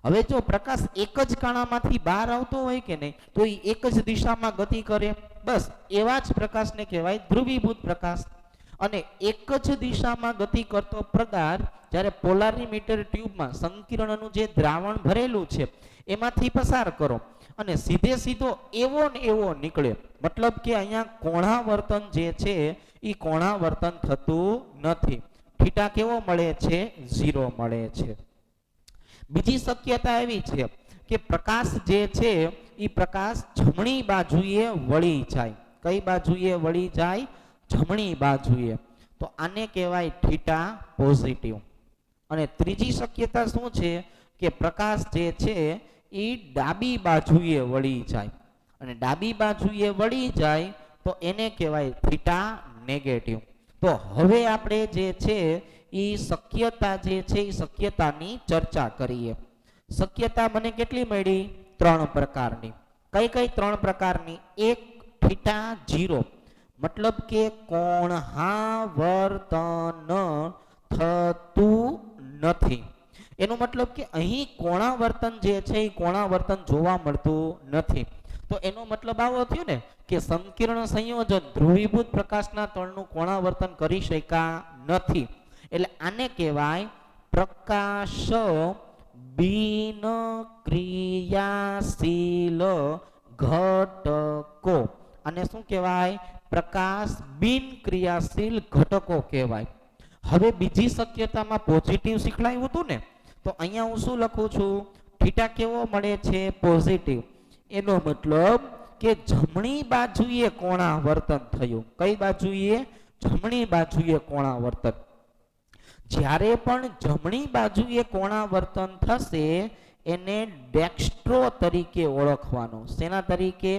હવે જો પ્રકાશ એક જ કાણામાંથી બહાર આવતો હોય કે નહીં તો એ એક જ દિશામાં ગતિ કરે. બસ એવા જ પ્રકાશને કહેવાય ધ્રુવીભૂત પ્રકાશ. અને એક જ દિશામાં ગતિ કરતો પદાર્થ જ્યારે પોલારીમીટર ટ્યુબમાં સંકીર્ણનું જે દ્રાવણ ભરેલું છે એમાંથી પસાર કરો અને સીધે સીધો એવો ને એવો નીકળે. મતલબ કે અહીંયા કોણાવર્તન જે છે એ કોણાવર્તન થતું નથી. થીટા કેવો મળે છે? 0 મળે છે. બીજી શક્યતા એવી છે કે પ્રકાશ જે છે એ પ્રકાશ જમણી બાજુએ વળી જાય. કઈ બાજુએ વળી જાય? જમણી બાજુએ. તો આને કહેવાય થીટા પોઝિટિવ. અને ત્રીજી શક્યતા શું છે કે પ્રકાશ જે છે એ ડાબી બાજુએ વળી જાય, અને ડાબી બાજુએ વળી જાય તો એને કહેવાય થીટા નેગેટિવ. તો હવે આપણે જે છે એ શક્યતા જે છે એ શક્યતાની ચર્ચા કરીએ. શક્યતા મને કેટલી મળી? 3 પ્રકારની. કઈ કઈ 3 પ્રકારની? એક થીટા 0 મતલબ કે કોણાવર્તન થતું નથી. એનો મતલબ કે અહીં કોણાવર્તન જે છે એ કોણાવર્તન જોવા મળતું નથી. તો એનો મતલબ આવો થયો ને કે સંકીર્ણ સંયોજન ધ્રુવીભૂત પ્રકાશના તળનું કોણાવર્તન કરી શક્યા નથી. એટલે આને કહેવાય પ્રકાશ બિન ક્રિયાશીલ ઘટકો. આને શું કહેવાય? પ્રકાશ બિન ક્રિયાશીલ ઘટકો કહેવાય. હવે બીજી શક્યતામાં પોઝિટિવ શીખવાયું હતું ને, તો અહીંયા હું શું લખું છું? થીટા કેવો મળે છે? પોઝિટિવ. એનો મતલબ કે જમણી બાજુએ કોણાવર્તન થયું. કઈ બાજુએ? જમણી બાજુએ કોણાવર્તન. જ્યારે પણ જમણી બાજુએ કોણાવર્તન થશે એને ડેક્સ્ટ્રો તરીકે ઓળખવાનું. શેના તરીકે?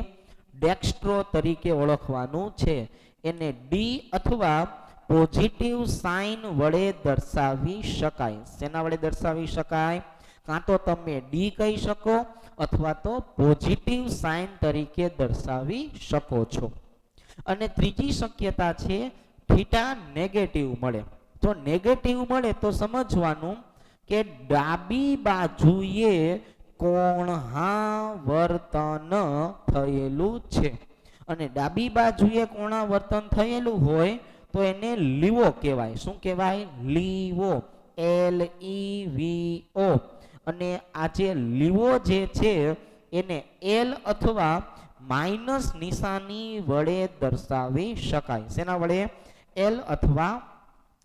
ડેક્સ્ટ્રો તરીકે ઓળખવાનું છે. એને ડી અથવા પોઝિટિવ સાઇન વડે દર્શાવી શકાય. શેના વડે દર્શાવી શકાય? કાં તો તમે ડી કહી શકો અથવા તો પોઝિટિવ સાઇન તરીકે દર્શાવી શકો છો. અને ત્રીજી શક્યતા છે થીટા નેગેટિવ મળે. તો નેગેટિવ મળે તો સમજવાનું કે ડાબી બાજુએ કોણાવર્તન થયેલું છે. અને ડાબી બાજુએ કોણાવર્તન થયેલું હોય તો એને લીવો કહેવાય. શું કહેવાય? લીવો. LEVO. અને આ જે લીવો જે છે એને L અથવા માઇનસ નિશાની વડે દર્શાવી શકાય. શેના વડે? L અથવા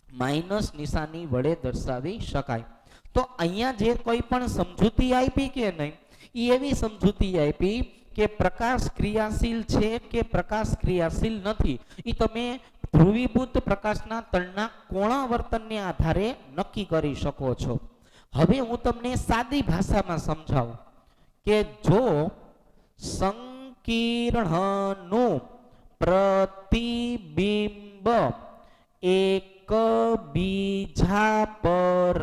માઇનસ નિશાની વડે દર્શાવી શકાય. તો અહીંયા જે કોઈ પણ સમજૂતી આપી કે નહીં, એ એવી સમજૂતી આપી કે પ્રકાશ ક્રિયાશીલ છે કે પ્રકાશ ક્રિયાશીલ નથી એ તમે ધ્રુવીભૂત પ્રકાશના તળના કોણાવર્તનને આધારે નક્કી કરી શકો છો. હવે હું તમને સાદી ભાષામાં સમજાવું કે જો સંકીર્ણનું પ્રતિબિંબ એકબીજા પર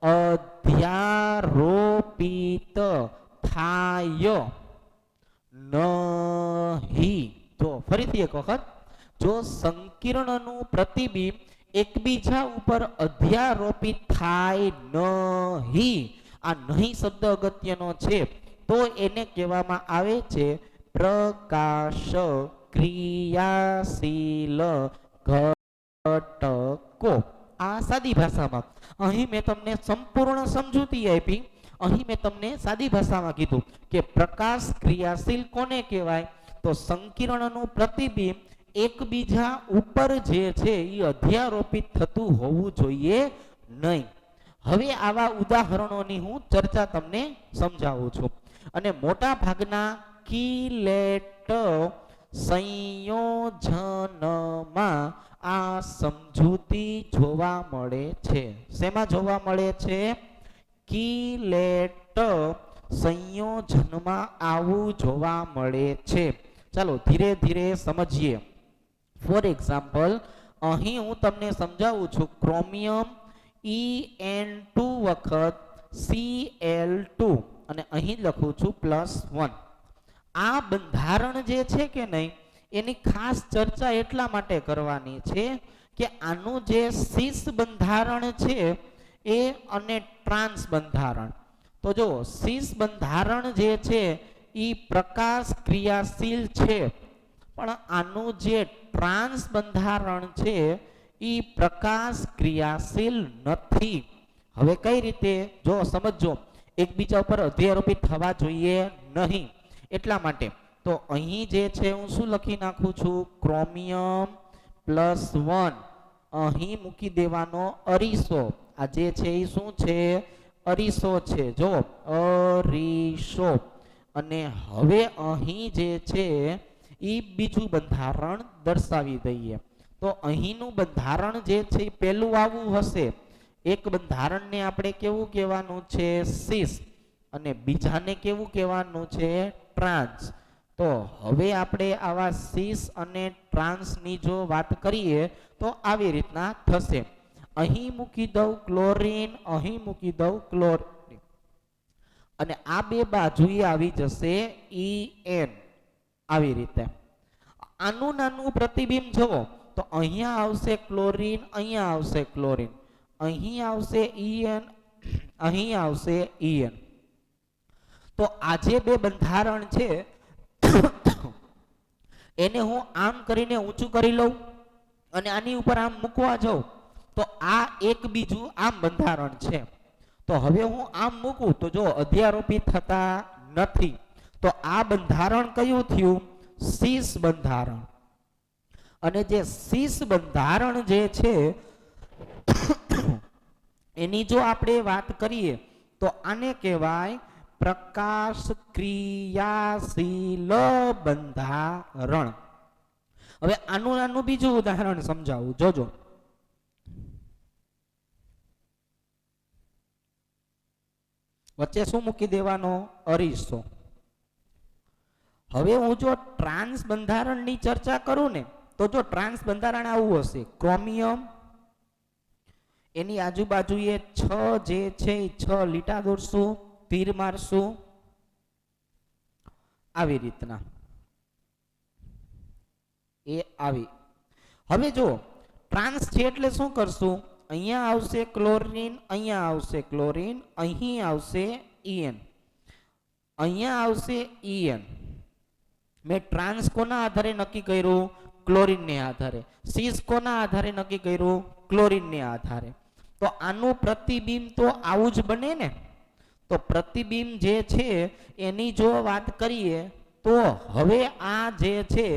અધ્યારોપિત થાય નહીં. તો ફરીથી એક વખત, જો સંકીર્ણનું પ્રતિબિંબ એકબીજા ઉપર અધ્યારોપિત થાય નહીં, આ નહીં શબ્દ અગત્યનો છે. તો એને કહેવામાં આવે છે પ્રકાશ ક્રિયાશીલ ઘટકો. આ સાદી ભાષામાં. અહીં મેં તમને સંપૂર્ણ સમજૂતી આપી. અહીં મેં તમને સાદી ભાષામાં કીધું કે પ્રકાશ ક્રિયાશીલ કોને કહેવાય? તો સંકિરણનું પ્રતિબિંબ એકબીજા ઉપર જે છે એ અધ્યારોપિત થતું હોવું જોઈએ નહીં. હવે આવા ઉદાહરણોની હું ચર્ચા તમને સમજાવું છું. અને મોટા ભાગના કિલેટ સંયોજનમાં આ સમજૂતી જોવા મળે છે. શેમાં જોવા મળે છે? કિલેટ સંયોજનમાં આવું જોવા મળે છે. ચાલો ધીરે ધીરે સમજીએ. ફોર એક્ઝામ્પલ, અહીં હું તમને સમજાવું છું. ક્રોમિયમ En2 વખત Cl2 અને અહીં લખું છું +1. આ બંધારણ જે છે કે નહીં, એની ખાસ ચર્ચા એટલા માટે કરવાની છે કે આનું જે સીસ બંધારણ છે એ અને ટ્રાન્સ બંધારણ. તો જો સીસ બંધારણ જે છે એ પ્રકાશ ક્રિયાશીલ છે, પણ આનું જે ટ્રાન્સ બંધારણ છે એ પ્રકાશ ક્રિયાશીલ નથી. હવે કઈ રીતે? જો સમજો, એકબીજા ઉપર અધ્યારોપિત થવા જોઈએ નહીં એટલા માટે. તો અહીં જે છે હું શું લખી નાખું છું? ક્રોમિયમ +1. અહીં મૂકી દેવાનો અરીસો. આ જે છે એ શું છે? અરીસો છે. જો અરીસો. અને હવે અહીં જે છે એ બીજું બંધારણ દર્શાવી દઈએ. તો અહીંનું બંધારણ જે છે એ પહેલું આવું હશે. એક બંધારણને આપણે કેવું કહેવાનું છે? સીસ. અને બીજાને કેવું કહેવાનું છે? ટ્રાન્સ. તો હવે આપણે આવા સીસ અને ટ્રાન્સની જો વાત કરીએ તો આવી રીતના થશે. અહીં મૂકી દઉં ક્લોરીન, અહીં મૂકી દઉં ક્લોરીન, અને આ બે બાજુએ આવી જશે En. આવી રીતે આનું નાનું પ્રતિબિંબ જુઓ તો અહીંયા આવશે ક્લોરીન, અહીંયા આવશે ક્લોરીન, અહીં આવશે En, અહીં આવશે En. તો આ જે બે બંધારણ છે એને હું આમ કરીને ઊંચું કરી લઉં અને આની ઉપર આમ મૂકવા જાઉં તો આ એક બીજું આમ બંધારણ છે. તો હવે હું આમ મૂકું તો જો અધ્યારોપિત થતા નથી. તો આ બંધારણ કયું થયું? સીસ બંધારણ. અને જે સીસ બંધારણ જે છે એની જો આપણે વાત કરીએ તો આને કહેવાય પ્રકાશ ક્રિયાશીલ બંધારણ. હવે આનું નાનું બીજું ઉદાહરણ સમજાવું, જોજો. વચ્ચે શું મૂકી દેવાનો? અરીસો. હવે હું જો ટ્રાન્સ બંધારણની ચર્ચા કરું ને તો જો ટ્રાન્સ બંધારણ આવું હશે. ક્રોમિયમ, એની આજુબાજુએ 6 જે છે એ 6 લીટા દોરશું, તીર મારશું આવી રીતના. એ આવી. હવે જો ટ્રાન્સ છે એટલે શું કરશું? અહીંયા આવશે ક્લોરીન, અહીંયા આવશે ક્લોરીન, અહીં આવશે En, અહીંયા આવશે En. મેં ટ્રાન્સ કોના આધારે નક્કી કર્યું? ક્લોરીનને આધારે. સીસ કોના આધારે નક્કી કર્યું? ક્લોરીનને આધારે. તો આનું પ્રતિબિંબ તો આવું જ બને ને. તો પ્રતિબિંબ જે છે એની જો વાત કરીએ તો હવે આ જે છે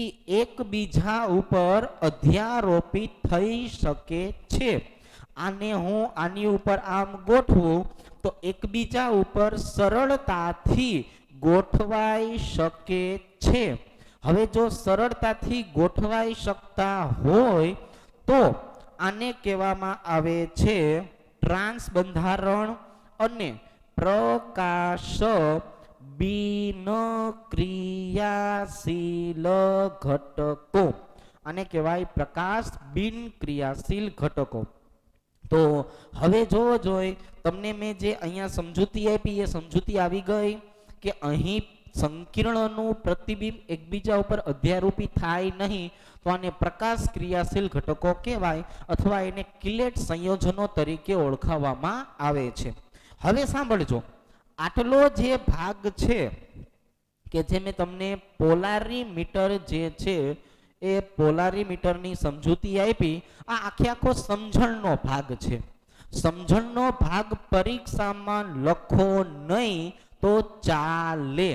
એ એકબીજા ઉપર અધ્યારોપિત થઈ શકે છે. આને હું આની ઉપર આમ ગોઠવું તો એકબીજા ઉપર સરળતાથી ગોઠવાઈ શકે છે. હવે જો સરળતાથી ગોઠવાઈ શકતા હોય તો આને કહેવામાં આવે છે ટ્રાન્સ બંધારણ અને પ્રકાશ બિન ક્રિયાશીલ ઘટકો. આને કહેવાય પ્રકાશ બિન ક્રિયાશીલ ઘટકો. તો હવે જોવો જોઈએ, તમને મેં જે અહીંયા સમજૂતી આપી એ સમજૂતી આવી ગઈ કે અહીં સંકીર્ણનું પ્રતિબિંબ એકબીજા ઉપર અધ્યારોપી થાય નહીં તો આને પ્રકાશ ક્રિયાશીલ ઘટકો કહેવાય અથવા એને કિલેટ સંયોજનો તરીકે ઓળખાવવામાં આવે છે. હવે સાંભળજો, આટલો જે ભાગ છે કે જે મેં તમને પોલારીમીટર જે છે એ પોલારીમીટરની સમજૂતી આપી, આ આખે આખો સમજણનો ભાગ છે. સમજણનો ભાગ પરીક્ષામાં લખો નહીં તો ચાલે.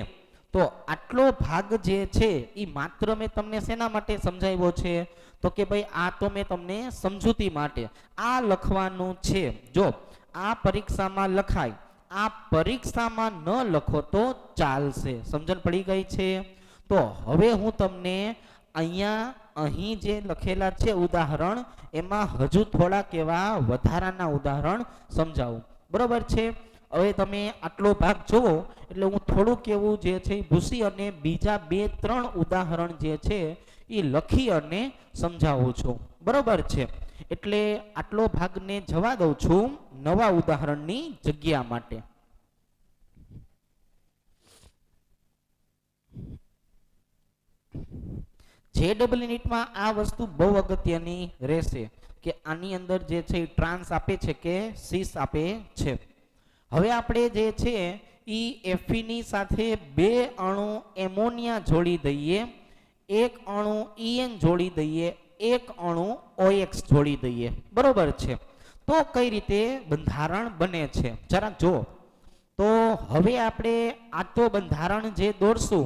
તો આટલો ભાગ જે છે એ માત્ર મેં તમને શેના માટે સમજાવ્યો છે? તો કે ભાઈ આ તો મેં તમને સમજૂતી માટે આ લખવાનું છે. જો આ પરીક્ષામાં લખાય, આ પરીક્ષામાં ન લખો તો ચાલશે. સમજણ પડી ગઈ છે? તો હવે હું તમને અહીં જે લખેલા છે ઉદાહરણ, એમાં હજુ થોડાક એવા વધારાના ઉદાહરણ સમજાવું. બરોબર છે? હવે તમે આટલો ભાગ જુઓ એટલે હું થોડુંક એવું જે છે ભૂસી અને બીજા 2-3 ઉદાહરણ જે છે એ લખી અને સમજાવું છું. બરોબર છે? એટલે આટલો ભાગને જવા દઉં છું નવા ઉદાહરણની જગ્યા માટે. JEE નીટમાં આ વસ્તુ બહુ અગત્યની રહેશે કે આની અંદર જે છે ટ્રાન્સ આપે છે કે સીસ આપે છે. હવે આપણે જે છે એ Fe ની સાથે 2 અણુ એમોનિયા જોડી દઈએ, 1 અણુ En જોડી દઈએ, 1 અણુ OX જોડી દઈએ. બરોબર છે? તો કઈ રીતે બંધારણ બને છે જરાક જો. તો હવે આપણે આ તો બંધારણ જે દોરશું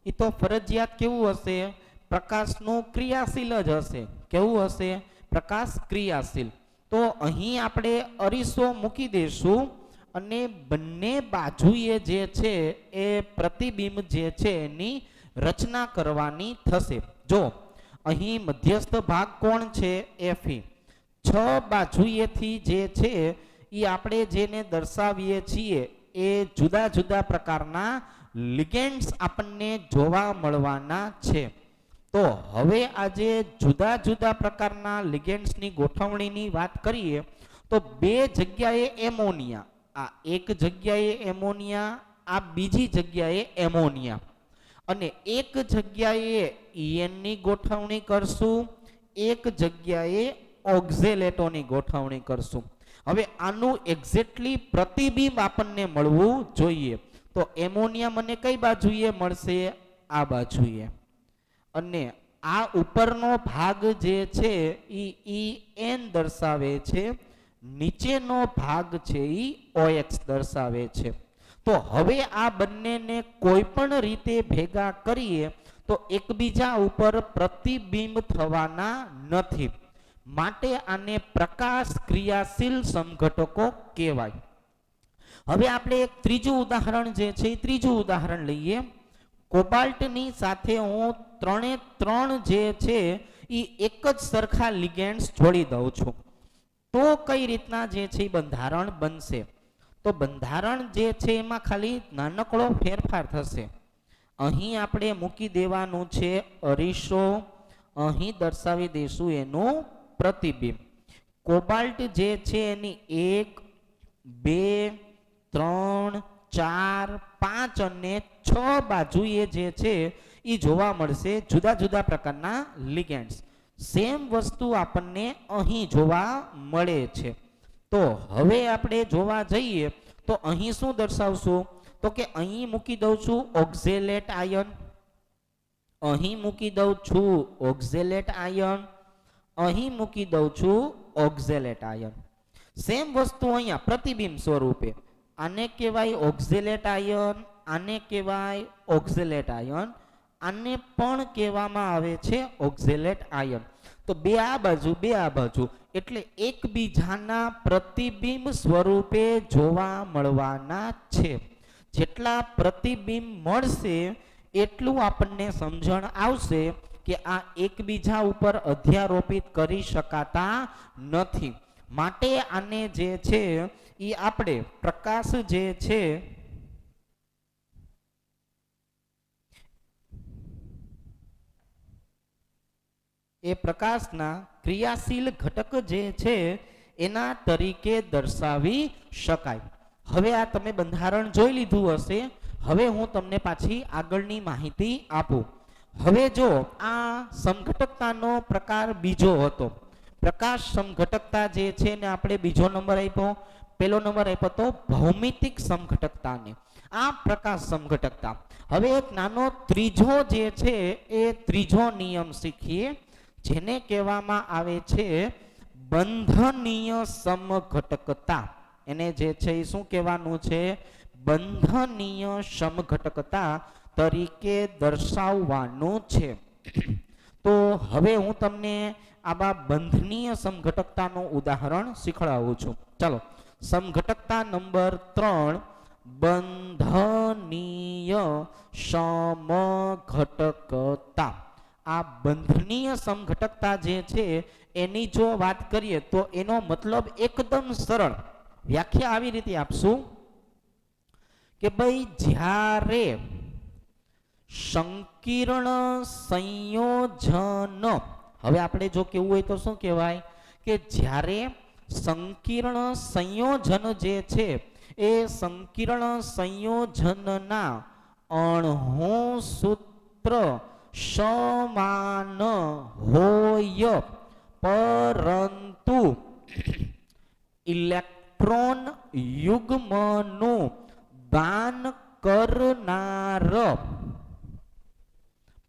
એ તો ફરજિયાત કેવું હશે? પ્રકાશનું ક્રિયાશીલ જ હશે. કેવું હશે? પ્રકાશ ક્રિયાશીલ. તો અહીં આપણે અરીસો મૂકી દઈશું અને બંને બાજુએ જે છે એ પ્રતિબિંબ જે છે એની રચના કરવાની થશે. જો અહીં મધ્યસ્થ ભાગ કોણ છે? Fe. 6 બાજુએથી જે છે એ આપણે જેને દર્શાવીએ છીએ એ જુદા જુદા પ્રકારના લિગેન્ડ્સ આપણને જોવા મળવાના છે. તો હવે આજે જુદા જુદા પ્રકારના લિગેન્ડ્સની ગોઠવણીની વાત કરીએ તો 2 જગ્યાએ એમોનિયા, આ એક જગ્યાએ એમોનિયા, આ બીજી જગ્યાએ એમોનિયા, અને એક જગ્યાએ En ની ગોઠવણી કરશું, એક જગ્યાએ ઓક્ઝેલેટોની ગોઠવણી કરશું. હવે આનું એક્ઝેક્ટલી પ્રતિબિંબ આપણને મળવું જોઈએ. તો એમોનિયા મને કઈ બાજુએ મળશે? આ બાજુએ. અને આ ઉપરનો ભાગ જે છે એ En દર્શાવે છે, નીચેનો ભાગ છે એ OX દર્શાવે છે. તો હવે આ બંનેને કોઈ પણ રીતે ભેગા કરીએ તો એકબીજા ઉપર પ્રતિબિંબ થવાના નથી. માટે આને પ્રકાશ ક્રિયાશીલ સમઘટકો કહેવાય. હવે આપણે એક ત્રીજું ઉદાહરણ જે છે એ ત્રીજું ઉદાહરણ લઈએ. કોબાલ્ટની સાથે હું 3 જે છે એ એક જ સરખા લિગેન્ડ્સ જોડી દઉં છું. તો કઈ રીતના જે છે બંધારણ બનશે? તો બંધારણ જે છે એમાં ખાલી નાનકડો ફેરફાર થશે. અહીં આપણે મૂકી દેવાનું છે અરીસો, અહીં દર્શાવી દઈશું એનું પ્રતિબિંબ. કોબાલ્ટ જે છે એની 1, 2, 3, 4, 5 અને 6 બાજુએ જે છે એ જોવા મળશે જુદા જુદા પ્રકારના લિગેન્ડ્સ. સેમ વસ્તુ આપણને અહીં જોવા મળે છે. તો હવે આપણે જોવા જઈએ તો અહીં શું દર્શાવશું? તો કે અહીં મૂકી દઉં છું ઓક્ઝેલેટ આયન, અહીં મૂકી દઉં છું ઓક્ઝેલેટ આયન, અહીં મૂકી દઉં છું ઓક્ઝેલેટ આયન. સેમ વસ્તુ અહીંયા પ્રતિબિંબ સ્વરૂપે. આને કહેવાય ઓક્ઝેલેટ આયન, આને કહેવાય ઓક્ઝેલેટ આયન, આને પણ કહેવામાં આવે છે ઓક્ઝેલેટ આયન. તો 2 આ બાજુ, 2 આ બાજુ, એટલે એકબીજાના પ્રતિબિંબ સ્વરૂપે જોવા મળવાના છે. જેટલા પ્રતિબિંબ મળશે એટલું આપણને સમજણ આવશે કે આ એકબીજા ઉપર અધ્યારોપિત કરી શકાતા નથી. માટે આને જે છે એ આપણે પ્રકાશ જે છે એ પ્રકાશના ક્રિયાશીલ ઘટક જે છે એના તરીકે દર્શાવી શકાય. હવે આ તમે બંધારણ જોઈ લીધું હશે. હવે હું તમને પાછી આગળની માહિતી આપું. હવે જો આ સમઘટકતાનો પ્રકાર બીજો હતો. પ્રકાશ સમઘટકતા જે છે ને આપણે બીજો નંબર આપ્યો. પહેલો નંબર આપ્યો તો ભૌમિતિક સમઘટકતાને, આ પ્રકાશ સમઘટકતા. હવે એક નાનો ત્રીજો જે છે એ ત્રીજો નિયમ શીખીએ, જેને કહેવામાં આવે છે બંધનીય સમઘટકતા. એને જે છે એ શું કહેવાનું છે? બંધનીય સમઘટકતા તરીકે દર્શાવવાનું છે. તો હવે હું તમને આવા બંધનીય સમઘટકતાનું ઉદાહરણ શીખવાડું છું. ચાલો, સમઘટકતા નંબર 3, બંધનીય સમઘટકતા. આ બંધનીય સમઘટકતા જે છે એની જો વાત કરીએ તો એનો મતલબ એકદમ સરળ વ્યાખ્યા આવી રીતે આપશું કે ભાઈ જ્યારે સંકીર્ણ સંયોજન, હવે આપણે જો કેવું હોય તો શું કહેવાય કે જ્યારે સંકીર્ણ સંયોજન જે છે એ સંકીર્ણ સંયોજનના અણુ સૂત્ર સમાન હોય પરંતુ ઇલેક્ટ્રોન યુગ્મનું દાન કરનાર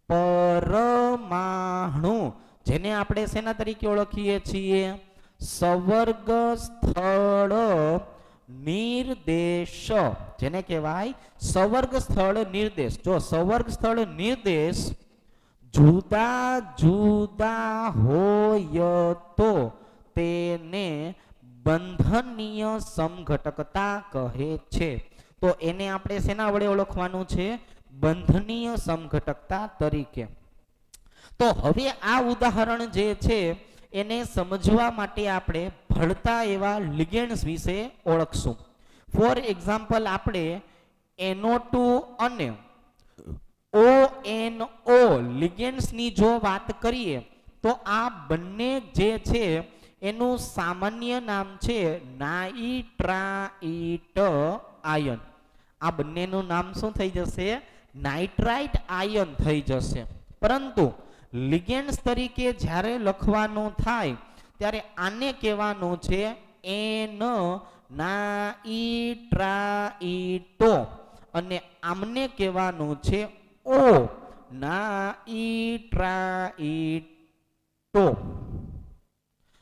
પરમાણુ, જેને આપણે શેના તરીકે ઓળખીએ છીએ? સવર્ગ સ્થળ નિર્દેશ, જેને કહેવાય સવર્ગ સ્થળ નિર્દેશ. જો સવર્ગ સ્થળ નિર્દેશ જુદા જુદા હોય તો તેને બંધનીય સમઘટકતા કહે છે. તો એને આપણે શેના વડે ઓળખવાનું છે? બંધનીય સમઘટકતા તરીકે. તો હવે આ ઉદાહરણ જે છે એને સમજવા માટે આપણે ભળતા એવા લિગેન્ડ્સ વિશે ઓળખશું. ફોર એક્ઝામ્પલ, આપણે NO2 અને ONO લિગેન્ડ્સની જો વાત કરીએ તો આ બંને જે છે એનું સામાન્ય નામ છે નાઇટ્રાઇટ આયન. આ બંનેનું નામ શું થઈ જશે? નાઇટ્રાઇટ આયન થઈ જશે. પરંતુ લિગેન્ડ્સ તરીકે જ્યારે લખવાનું થાય ત્યારે આને કહેવાનું છે N નાઇટ્રાઇટો અને આમને કહેવાનું છે O નાઇટ્રાઇટો.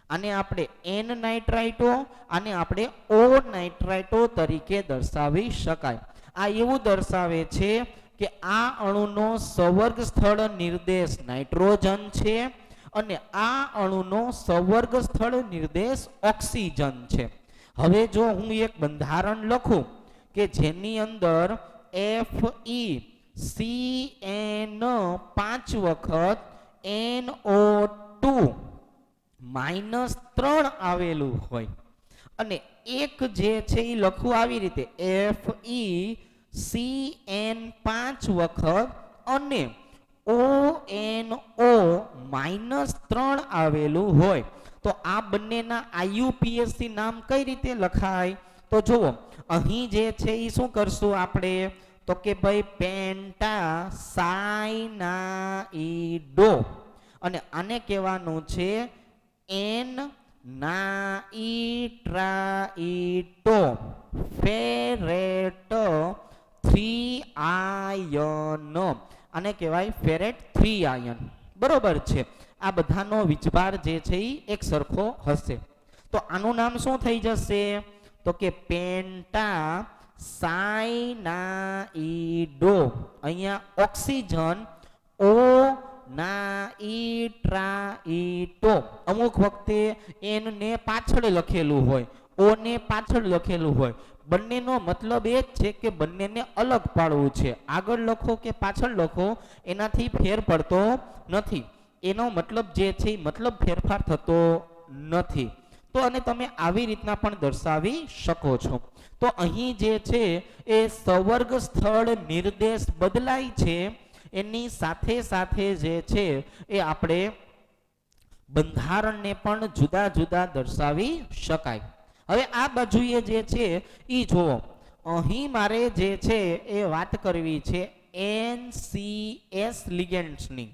આને આપણે N નાઇટ્રાઇટો અને આપણે O નાઇટ્રાઇટો તરીકે દર્શાવી શકાય. આ એવું દર્શાવે છે કે આ અણુનો સવર્ગ સ્થળ નિર્દેશ નાઇટ્રોજન છે અને આ અણુનો સવર્ગ સ્થળ નિર્દેશ ઓક્સિજન છે. હવે જો હું એક બંધારણ લખું કે જેની અંદર FeCN 5 વખત NO2 -3 આવેલું હોય અને એક જે છે એ લખવું આવી રીતે FeCN 5 વખત અને ONO -3 આવેલું હોય, તો આ બંનેના IUPAC નામ કઈ રીતે લખાય? તો જુઓ, અહીં જે છે એ શું કરશું આપણે? તો કે ભાઈ પેન્ટા સાયનાઇડો અને આને કહેવાનું છે N નાઇટ્રાઇટો ફેરેટ 3 આયન. આને કહેવાય ફેરેટ 3 આયન. બરોબર છે. આ બધાનો વિચભાર જે છે એ એક સરખો હશે. તો આનું નામ શું થઈ જશે? તો કે પેન્ટા સાયનાઇડો. અહીંયા ઓક્સિજન O નાઇટ્રાઇટો. અમુક વખતે N ને પાછળ લખેલું હોય, O ને પાછળ લખેલું હોય. બંનેનો મતલબ એ જ છે કે બંનેને અલગ પાડવું છે. આગળ લખો કે પાછળ લખો એનાથી ફેર પડતો નથી. એનો મતલબ જે છે મતલબ ફેરફાર થતો નથી. તો અને તમે આવી રીતના પણ દર્શાવી શકો છો. તો અહીં જે છે એ સવર્ગ સ્થળ નિર્દેશ બદલાય છે, એની સાથે સાથે જે છે એ આપણે બંધારણને પણ જુદા જુદા દર્શાવી શકાય. હવે આ બાજુએ જે છે એ જુઓ, અહીં મારે જે છે એ વાત કરવી છે NCS લિગેન્ડ્સની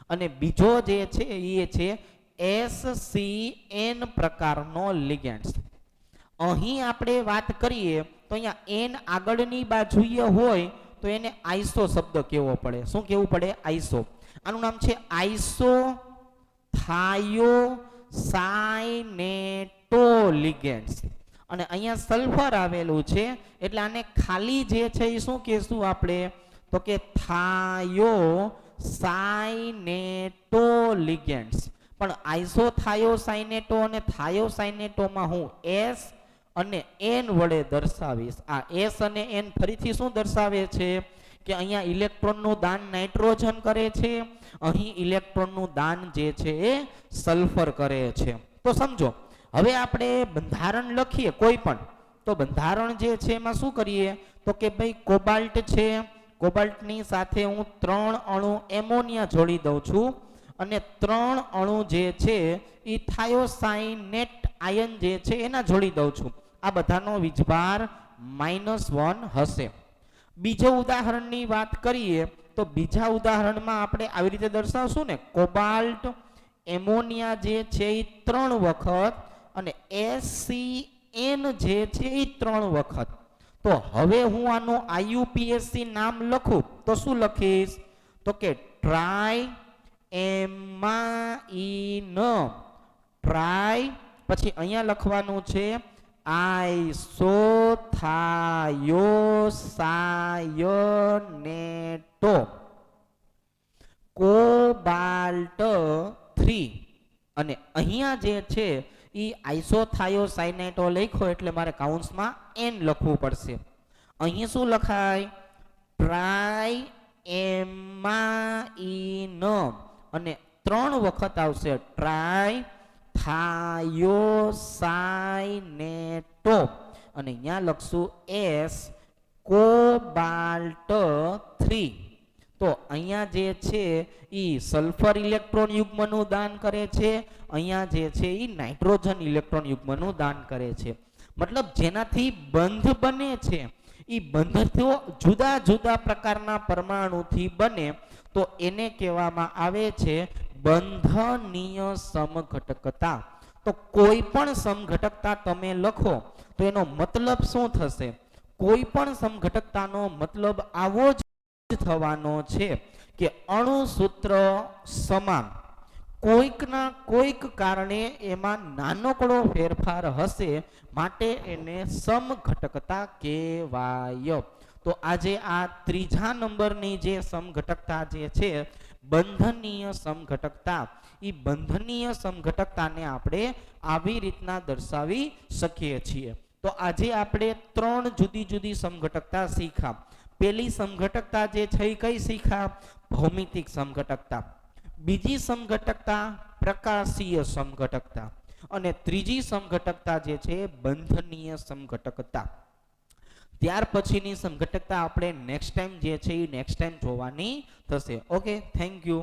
અને બીજો જે છે એ છે SCN પ્રકારનો લિગેન્ડ્સ. અહીં આપણે વાત કરીએ તો અહીંયા એન આગળની બાજુએ હોય તો એને આઈસો શબ્દ કહેવો પડે. શું કહેવું પડે? આઈસો. આનું નામ છે આઈસો થાયો સાઇનેટોલિગેન્ડ્સ. અને અહીંયા સલ્ફર આવેલું છે એટલે આને ખાલી જે છે એ શું કહેશું આપણે? તો કે થાયો સાઇનેટોલિગેન્ડ્સ. પણ આઈસો થાયો સાઇનેટો અને થાયો સાઇનેટોમાં હું એસ અને એન વડે દર્શાવીશ. આ એસ અને એન ફરીથી શું દર્શાવે છે? કે અહીંયા ઇલેક્ટ્રોનનું દાન નાઇટ્રોજન કરે છે, અહીં ઇલેક્ટ્રોનનું દાન જે છે એ સલ્ફર કરે છે. તો સમજો હવે આપણે બંધારણ લખીએ કોઈ પણ, તો બંધારણ જે છે એમાં શું કરીએ? તો કે ભાઈ કોબાલ્ટ છે, કોબાલ્ટની સાથે હું 3 અણુ એમોનિયા જોડી દઉં છું અને 3 અણુ જે છે એ થાયોસાઇનેટ આયન જે છે એના જોડી દઉં છું. આ બધાનો વીજભાર -1 હશે. બીજો ઉદાહરણની વાત કરીએ તો બીજા ઉદાહરણમાં આપણે આવી રીતે દર્શાવશું ને, કોબાલ્ટ એમોનિયા જે છે એ 3 વખત અને SCN જે છે એ 3 વખત. તો હવે હું આનું IUPAC નામ લખું તો શું લખીશ? તો કે ટ્રાય એમાઇન ટ્રાય, પછી અહીંયા લખવાનું છે આઈસોથાયોસાયનેટો કોબાલ્ટ 3. અને અહીંયા જે છે એ આઈસોથાયોસાયનેટો લખ્યો એટલે મારે કાઉન્સમાં N લખવું પડશે. અહીં શું લખાય? ટ્રાય એમાઇન અને 3 વખત આવશે ટ્રાય થાયોસાઇનેટો અને અહીંયા લખશું S કોબાલ્ટ 3. તો અહીંયા જે છે એ સલ્ફર ઇલેક્ટ્રોન યુગ્મનું દાન કરે છે, અહીંયા જે છે એ નાઇટ્રોજન ઇલેક્ટ્રોન યુગ્મનું દાન કરે છે. મતલબ જેનાથી બંધ બને છે એ બંધ તો જુદા જુદા પ્રકારના પરમાણુથી બને તો એને કહેવામાં આવે છે બંધનીય સમઘટકતા. તો કોઈ પણ સમઘટકતા તમે લખો તો એનો મતલબ શું થશે? કોઈ પણ સમઘટકતાનો મતલબ આવો જ થવાનો છે કે અણુ સૂત્ર સમાન, કોઈકના કોઈક કારણે એમાં નાનકડો ફેરફાર હશે, માટે એને સમઘટકતા કહેવાય. તો આજે આ ત્રીજા નંબરની જે સમઘટકતા જે છે બંધનીય સમઘટકતા, એ બંધનીય સમઘટકતાને આપણે આવી રીતના દર્શાવી શકીએ છીએ. તો આજે આપણે 3 જુદી જુદી સમઘટકતા શીખ્યા. પહેલી સમઘટકતા જે છે એ કઈ શીખ્યા? ભૌમિતિક સમઘટકતા. બીજી સમઘટકતા પ્રકાશીય સમઘટકતા અને ત્રીજી સમઘટકતા જે છે બંધનીય સમઘટકતા. ત્યાર પછીની સમઘટકતા આપણે નેક્સ્ટ ટાઈમ જે છે એ નેક્સ્ટ ટાઈમ જોવાની થશે. Okay, thank you.